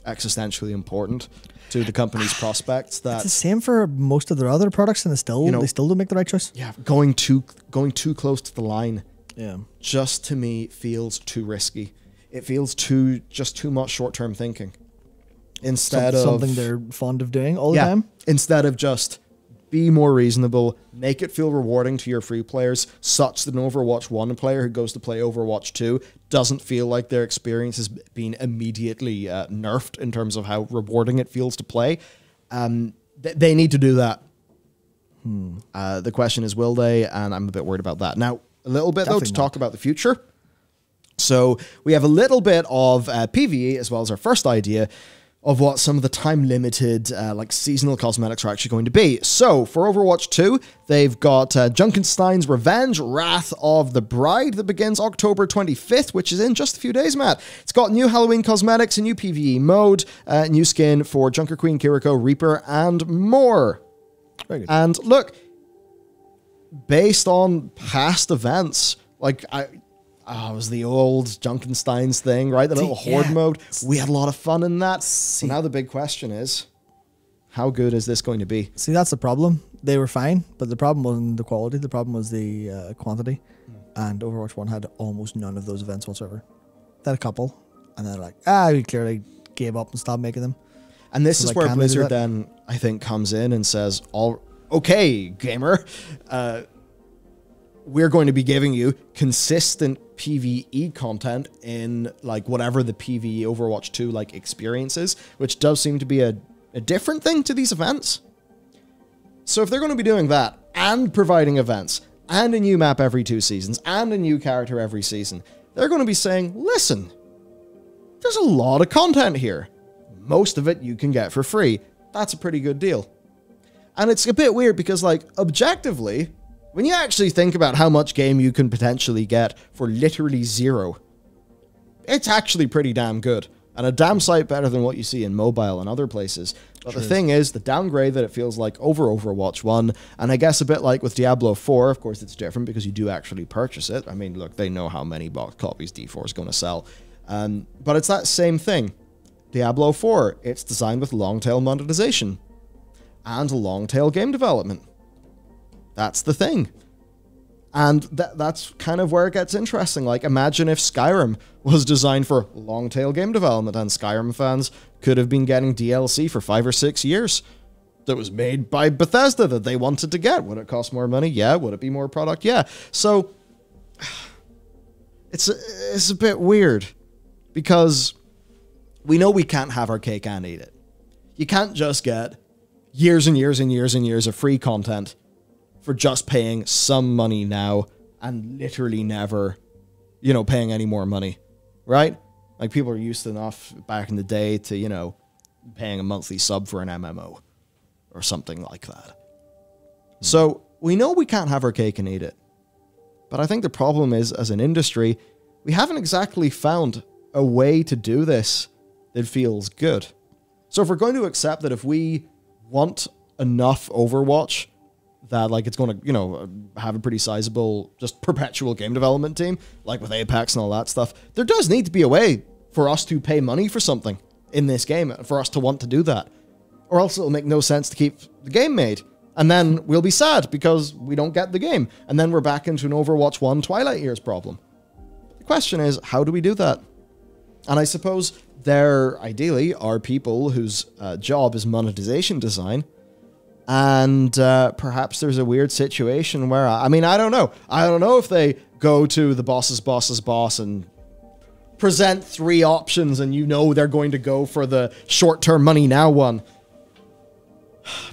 existentially important to the company's prospects that it's the same for most of their other products, and they still don't make the right choice. Yeah, going too close to the line. Yeah, just to me feels too risky. It feels too much short-term thinking. Instead of something they're fond of doing all the time. Instead of just be more reasonable, make it feel rewarding to your free players, such that an Overwatch 1 player who goes to play Overwatch 2 doesn't feel like their experience has been immediately nerfed in terms of how rewarding it feels to play. They need to do that. The question is, will they? And I'm a bit worried about that. Now, a little bit, though, to talk about the future. So we have a little bit of PvE, as well as our first idea of what some of the time-limited, like, seasonal cosmetics are actually going to be. So, for Overwatch 2, they've got Junkenstein's Revenge, Wrath of the Bride, that begins October 25th, which is in just a few days, Matt. It's got new Halloween cosmetics, a new PvE mode, new skin for Junker Queen, Kiriko, Reaper, and more. Very good. And look, based on past events, like, it was the old Junkenstein's thing, right? The little horde mode. We had a lot of fun in that. So now the big question is, how good is this going to be? See, that's the problem. They were fine, but the problem wasn't the quality. The problem was the quantity. And Overwatch 1 had almost none of those events whatsoever. They had a couple, and they're like, we clearly gave up and stopped making them. And this is where Blizzard then, I think, comes in and says, okay, gamer, we're going to be giving you consistent PvE content in like whatever the PvE Overwatch 2 like experience is, which does seem to be a different thing to these events. So if they're going to be doing that and providing events and a new map every 2 seasons and a new character every season, they're going to be saying, listen, there's a lot of content here. Most of it you can get for free. That's a pretty good deal. And it's a bit weird because, like, objectively, when you actually think about how much game you can potentially get for literally zero, it's actually pretty damn good. And a damn sight better than what you see in mobile and other places. But the thing is, the downgrade that it feels like over Overwatch 1, and I guess a bit like with Diablo 4, of course it's different because you do actually purchase it. I mean, look, they know how many box copies D4 is going to sell. But it's that same thing. Diablo 4, it's designed with long-tail monetization and long-tail game development. That's the thing. And that's kind of where it gets interesting. Like, imagine if Skyrim was designed for long-tail game development and Skyrim fans could have been getting DLC for 5 or 6 years that was made by Bethesda that they wanted to get. Would it cost more money? Yeah. Would it be more product? Yeah. So, it's a bit weird because we know we can't have our cake and eat it. You can't just get years and years and years and years of free content for just paying some money now and literally never, paying any more money, right? Like, people are used enough back in the day to, paying a monthly sub for an MMO or something like that. So we know we can't have our cake and eat it. But I think the problem is, as an industry, we haven't exactly found a way to do this that feels good. So if we're going to accept that if we want enough Overwatch that, like, it's going to, have a pretty sizable, just perpetual game development team, like with Apex and all that stuff, there does need to be a way for us to pay money for something in this game, for us to want to do that. or else it'll make no sense to keep the game made. And then we'll be sad because we don't get the game. And then we're back into an Overwatch 1 Twilight Years problem. The question is, how do we do that? And I suppose there, ideally, are people whose job is monetization design. And perhaps there's a weird situation where, I don't know. I don't know if they go to the boss's boss's boss and present 3 options and they're going to go for the short-term money now one.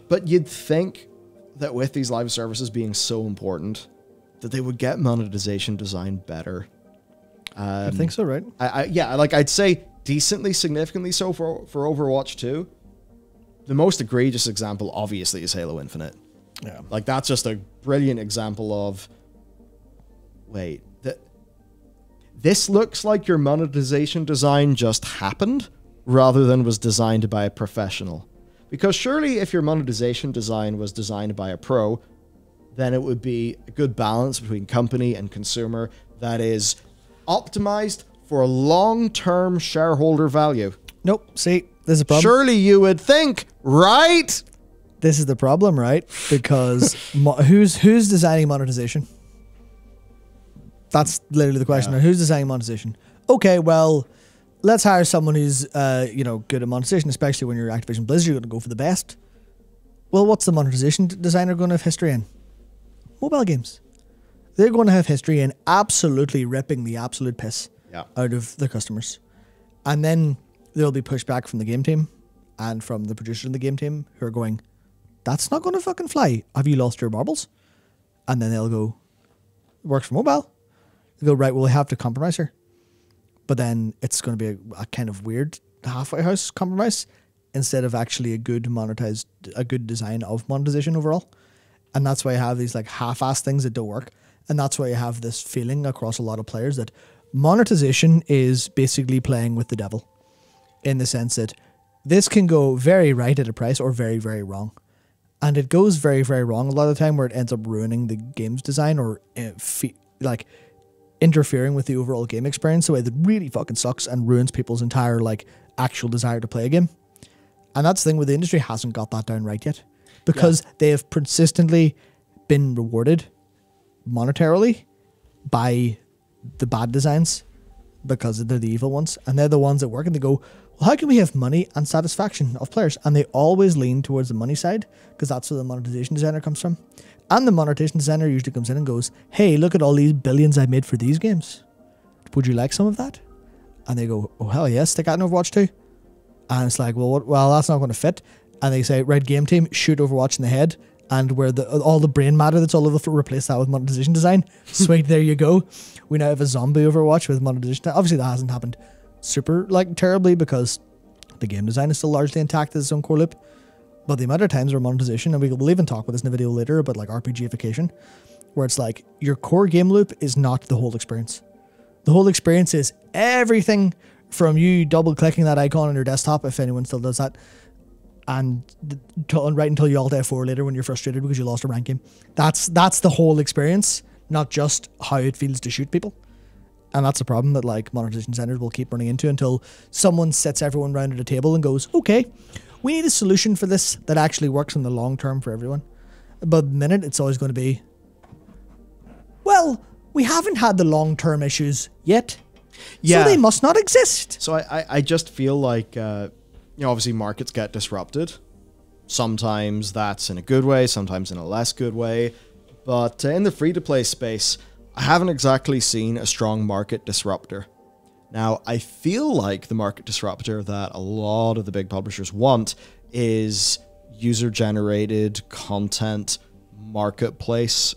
But you'd think that with these live services being so important, that they would get monetization design better. I think so, right? I'd say decently, significantly so for Overwatch 2. The most egregious example, obviously, is Halo Infinite. Yeah. Like, that's just a brilliant example of, wait, this looks like your monetization design just happened rather than was designed by a professional. Because surely if your monetization design was designed by a pro, then it would be a good balance between company and consumer that is optimized for long-term shareholder value. Nope. See, there's a problem. Surely you would think, right? This is the problem, right? Because who's designing monetization? That's literally the question. Yeah. Who's designing monetization? Okay, well, let's hire someone who's good at monetization, especially when you're Activision Blizzard, you're going to go for the best. Well, what's the monetization designer going to have history in? Mobile games. They're going to have history in absolutely ripping the absolute piss out of their customers. And then there'll be pushback from the game team and from the producers in the game team who are going, that's not going to fucking fly. Have you lost your marbles? And then they'll go, it works for mobile. They go, right, well, we have to compromise here. But then it's going to be a kind of weird halfway house compromise instead of actually a good design of monetization overall. And that's why you have these like half-assed things that don't work. And that's why you have this feeling across a lot of players that monetization is basically playing with the devil, in the sense that this can go very right at a price or very, very wrong. And it goes very, very wrong a lot of the time, where it ends up ruining the game's design or interfering with the overall game experience in a way that really fucking sucks and ruins people's entire actual desire to play a game. And that's the thing, where the industry hasn't got that down right yet, because they have consistently been rewarded monetarily by the bad designs because they're the evil ones, and they're the ones that work, and they go, well, how can we have money and satisfaction of players? And they always lean towards the money side because that's where the monetization designer comes from. And the monetization designer usually comes in and goes, hey, look at all these billions I made for these games. Would you like some of that? And they go, oh, hell yes, stick out in Overwatch 2. And it's like, well, that's not going to fit. And they say, right, game team, shoot Overwatch in the head. And where all the brain matter that's all over the floor, replace that with monetization design. Sweet, there you go. We now have a zombie Overwatch with monetization. Obviously, that hasn't happened super terribly because the game design is still largely intact as its own core loop. But the amount of times where monetization, and we'll even talk about this in a video later about RPGification, where it's like your core game loop is not the whole experience. The whole experience is everything from you double clicking that icon on your desktop, if anyone still does that, and right until you alt F4 later when you're frustrated because you lost a rank game. That's the whole experience, not just how it feels to shoot people. And that's a problem that monetization centers will keep running into until someone sits everyone round at a table and goes, okay, we need a solution for this that actually works in the long term for everyone. But the minute it's always going to be, well, we haven't had the long term issues yet, so they must not exist. So I just feel like obviously markets get disrupted. Sometimes that's in a good way, sometimes in a less good way. But in the free-to-play space, I haven't exactly seen a strong market disruptor. Now, I feel like the market disruptor that a lot of the big publishers want is user-generated content marketplace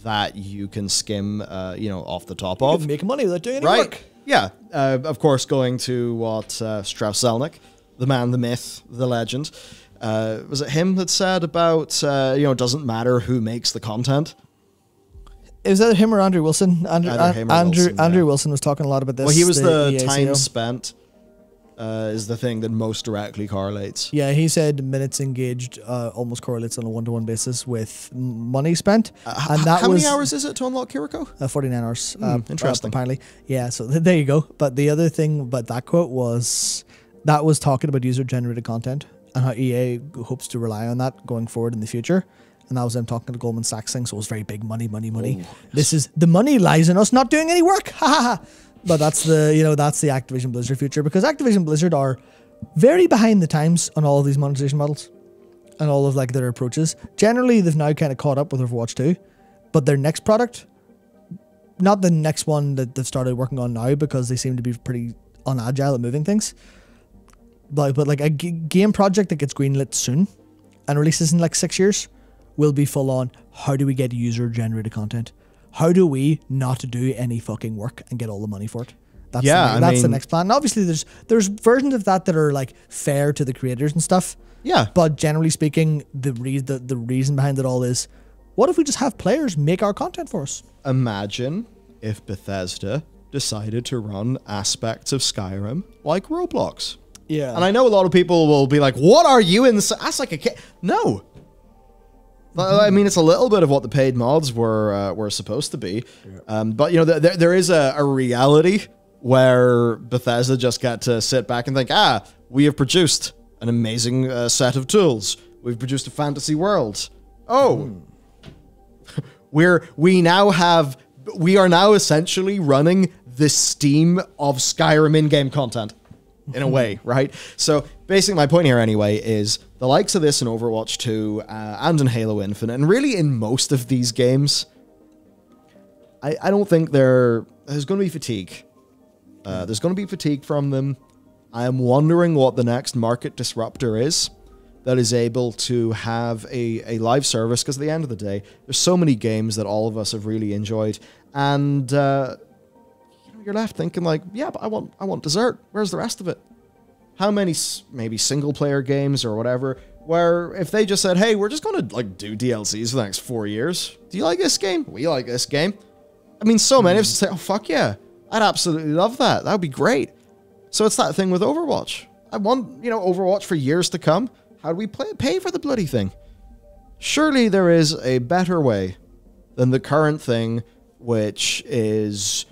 that you can skim, off the top of. You can make money without doing any work. Yeah. Of course, going to what Strauss Zelnick, the man, the myth, the legend, was it him that said about, it doesn't matter who makes the content? Is that him or Andrew Wilson? Andrew Wilson was talking a lot about this. Well, he was the time spent is the thing that most directly correlates. Yeah, he said minutes engaged almost correlates on a one-to-one basis with money spent. And that how many hours is it to unlock Kiriko? 49 hours. Interesting. Apparently. Yeah, so there you go. But the other thing about that quote was, that was talking about user-generated content. and how EA hopes to rely on that going forward in the future. And that was them talking to Goldman Sachs thing, so it was very big money. Oh, yes. This is the money lies in us not doing any work. Ha ha ha. But that's that's the Activision Blizzard future, because Activision Blizzard are very behind the times on all of these monetization models and all of like their approaches. Generally, they've now kind of caught up with Overwatch 2, but their next product, not the next one that they've started working on now, because they seem to be pretty unagile at moving things. But like a game project that gets greenlit soon and releases in like 6 years will be full on, how do we get user-generated content? How do we not do any fucking work and get all the money for it? That's the next plan. And obviously, there's versions of that are like fair to the creators and stuff. Yeah. But generally speaking, the reason behind it all is, what if we just have players make our content for us? Imagine if Bethesda decided to run aspects of Skyrim like Roblox. Yeah. And I know a lot of people will be like, what are you in? That's like a kid. No. I mean, it's a little bit of what the paid mods were supposed to be. Yeah. But, there is a reality where Bethesda just got to sit back and think, we have produced an amazing set of tools. We've produced a fantasy world. Oh. We are now essentially running the Steam of Skyrim in-game content. In a way, right? So basically my point here anyway is the likes of this in Overwatch 2 and in Halo Infinite, and really in most of these games, I don't think there's going to be fatigue. There's going to be fatigue from them. I am wondering what the next market disruptor is that is able to have a live service, because at the end of the day, there's so many games that all of us have really enjoyed, and you're left thinking like, yeah, but I want dessert. Where's the rest of it? How many maybe single player games or whatever, where if they just said, hey, we're just going to like do DLCs for the next 4 years. Do you like this game? We like this game. I mean, so many of us say, oh, fuck yeah. I'd absolutely love that. That would be great. So it's that thing with Overwatch. I want, Overwatch for years to come. How do we pay for the bloody thing? Surely there is a better way than the current thing, which is...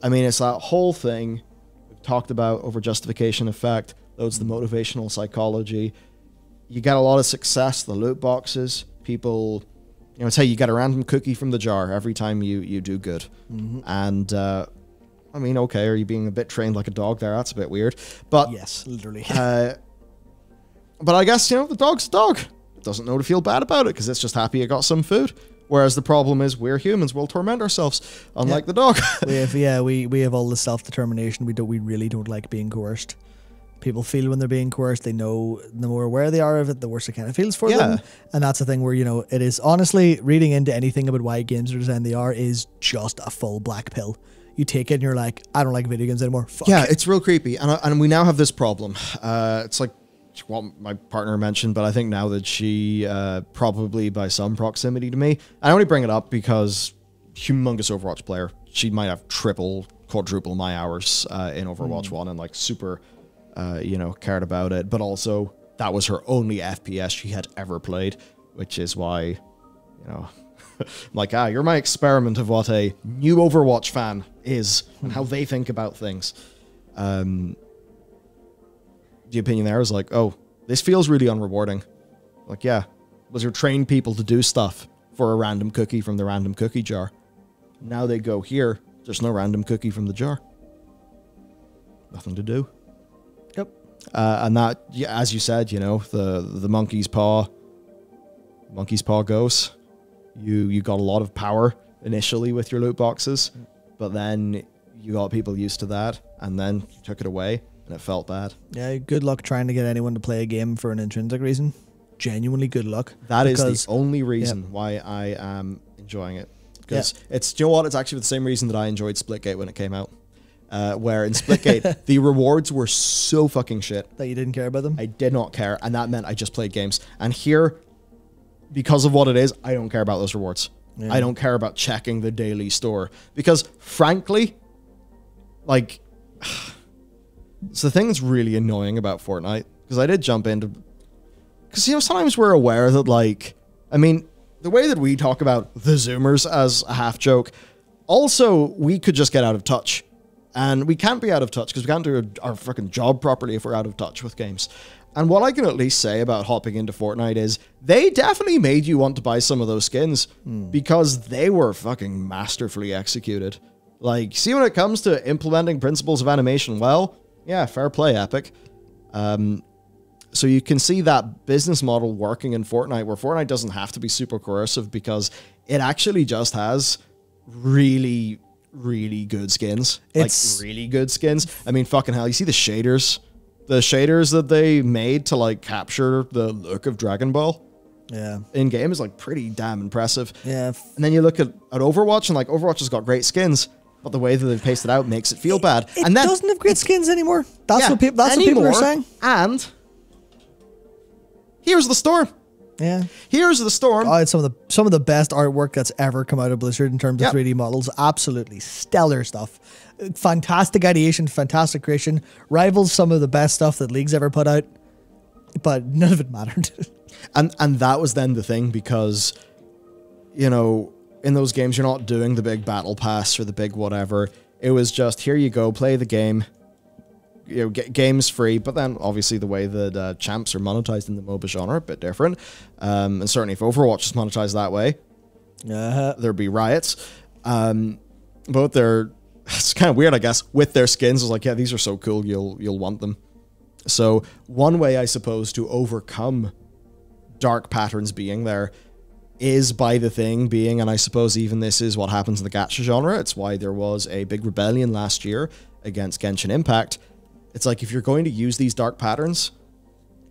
I mean, it's that whole thing we've talked about, over justification effect, loads of the motivational psychology. You get a lot of success, the loot boxes. People, it's hey, you get a random cookie from the jar every time you do good. Mm-hmm. And, I mean, okay, are you being a bit trained like a dog there? That's a bit weird. But yes, literally. But I guess, the dog's a dog. Doesn't know to feel bad about it because it's just happy it got some food. Whereas the problem is we're humans, we'll torment ourselves, unlike the dog. we have all the self-determination. We really don't like being coerced. People feel when they're being coerced. They know the more aware they are of it, the worse it kind of feels for them. And that's the thing where, it is honestly, reading into anything about why games are designed they are is just a full black pill. You take it and you're like, I don't like video games anymore. Fuck. Yeah, it's real creepy. And we now have this problem. It's like what my partner mentioned, but I think now that she probably by some proximity to me, I only bring it up because humongous Overwatch player. She might have quadruple my hours in Overwatch 1 and like super, cared about it. But also that was her only FPS she had ever played, which is why, I'm like, you're my experiment of what a new Overwatch fan is and how they think about things. The opinion there is like, oh, this feels really unrewarding. Like, yeah, Blizzard trained people to do stuff for a random cookie from the random cookie jar. Now they go here, there's no random cookie from the jar. Nothing to do. Yep. And that, as you said, the monkey's paw goes. You got a lot of power initially with your loot boxes, but then you got people used to that, and then you took it away. And it felt bad. Yeah, good luck trying to get anyone to play a game for an intrinsic reason. Genuinely good luck. That is the only reason why I am enjoying it. Because it's, do you know what? It's actually the same reason that I enjoyed Splitgate when it came out. Where in Splitgate, the rewards were so fucking shit. That you didn't care about them? I did not care, and that meant I just played games. And here, because of what it is, I don't care about those rewards. Yeah. I don't care about checking the daily store. Because, frankly, like... So the thing that's really annoying about Fortnite, because I did jump into... Because, sometimes we're aware that, like... I mean, the way that we talk about the Zoomers as a half joke, also, we could just get out of touch. And we can't be out of touch, because we can't do our fucking job properly if we're out of touch with games. And what I can at least say about hopping into Fortnite is they definitely made you want to buy some of those skins because they were fucking masterfully executed. Like, see, when it comes to implementing principles of animation well, yeah, fair play, Epic. So you can see that business model working in Fortnite, where Fortnite doesn't have to be super coercive because it actually just has really, really good skins. It's like, really good skins. I mean, fucking hell, you see the shaders? The shaders that they made to, like, capture the look of Dragon Ball in-game is, like, pretty damn impressive. Yeah. And then you look at Overwatch, and, like, Overwatch has got great skins, but the way that they've pasted it out makes it feel bad. And then doesn't have great skins anymore. That's what people are saying. And here's the storm. Yeah. Here's the storm. Oh, it's some of the best artwork that's ever come out of Blizzard in terms of 3D models. Absolutely stellar stuff. Fantastic ideation, fantastic creation. Rivals some of the best stuff that League's ever put out, but none of it mattered. And that was then the thing, because, you know, in those games you're not doing the big battle pass or the big whatever. It was just, here you go, play the game. You know, game's free, but then obviously the way that champs are monetized in the MOBA genre, a bit different. And certainly if Overwatch is monetized that way, there'd be riots. But it's kind of weird, I guess, with their skins. It's like, yeah, these are so cool, you'll want them. So one way, I suppose, to overcome dark patterns being there is by the thing being, and I suppose even this is what happens in the gacha genre. It's why there was a big rebellion last year against Genshin Impact. It's like, if you're going to use these dark patterns,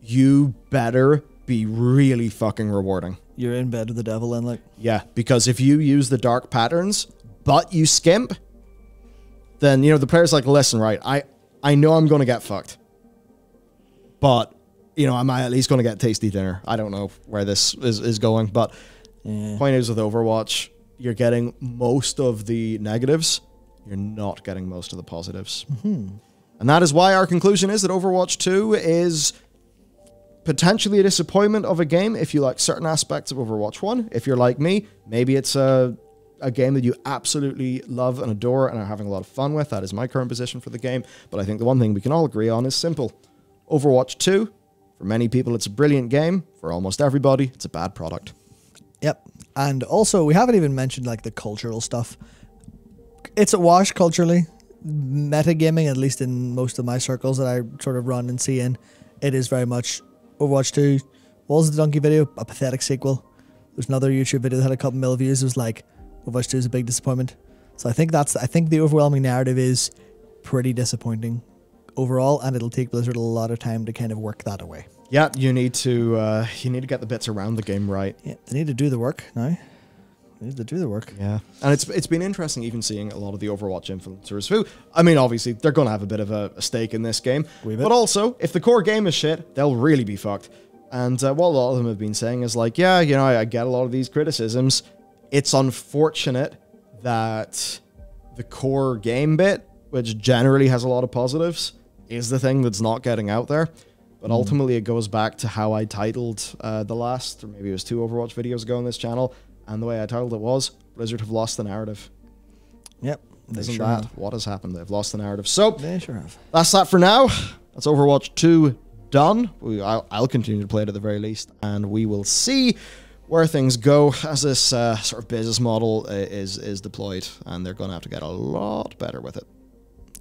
you better be really fucking rewarding. You're in bed with the devil then, like. Yeah, because if you use the dark patterns, but you skimp, then, you know, the player's like, listen, right, I know I'm going to get fucked. But, you know, am I at least going to get tasty dinner? I don't know where this is going, but point is, with Overwatch, you're getting most of the negatives. You're not getting most of the positives. And that is why our conclusion is that Overwatch 2 is potentially a disappointment of a game if you like certain aspects of Overwatch 1. If you're like me, maybe it's a game that you absolutely love and adore and are having a lot of fun with. That is my current position for the game. But I think the one thing we can all agree on is simple. Overwatch 2, for many people, it's a brilliant game. For almost everybody, it's a bad product. Yep. And also, we haven't even mentioned, like, the cultural stuff. It's a wash culturally. Metagaming, at least in most of my circles that I sort of run and see in, it is very much Overwatch 2. What was the Donkey video? A pathetic sequel. There's another YouTube video that had a couple mil views. It was like, Overwatch 2 is a big disappointment. So I think the overwhelming narrative is pretty disappointing overall, and it'll take Blizzard a lot of time to kind of work that away. Yeah, you need to get the bits around the game right. Yeah, they need to do the work now. Need to do the work. Yeah. And it's been interesting even seeing a lot of the Overwatch influencers who, I mean, obviously, they're going to have a bit of a stake in this game. But also, if the core game is shit, they'll really be fucked. And what a lot of them have been saying is like, yeah, you know, I get a lot of these criticisms. It's unfortunate that the core game bit, which generally has a lot of positives, is the thing that's not getting out there. But ultimately, it goes back to how I titled the last, or maybe it was 2 Overwatch videos ago on this channel. And the way I titled it was, Blizzard have lost the narrative. Yep. Isn't that what has happened? They've lost the narrative. So, they sure have. That's that for now. That's Overwatch 2 done. I'll continue to play it at the very least. And we will see where things go as this sort of business model is deployed. And they're going to have to get a lot better with it.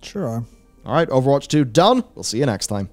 Sure are. All right, Overwatch 2 done. We'll see you next time.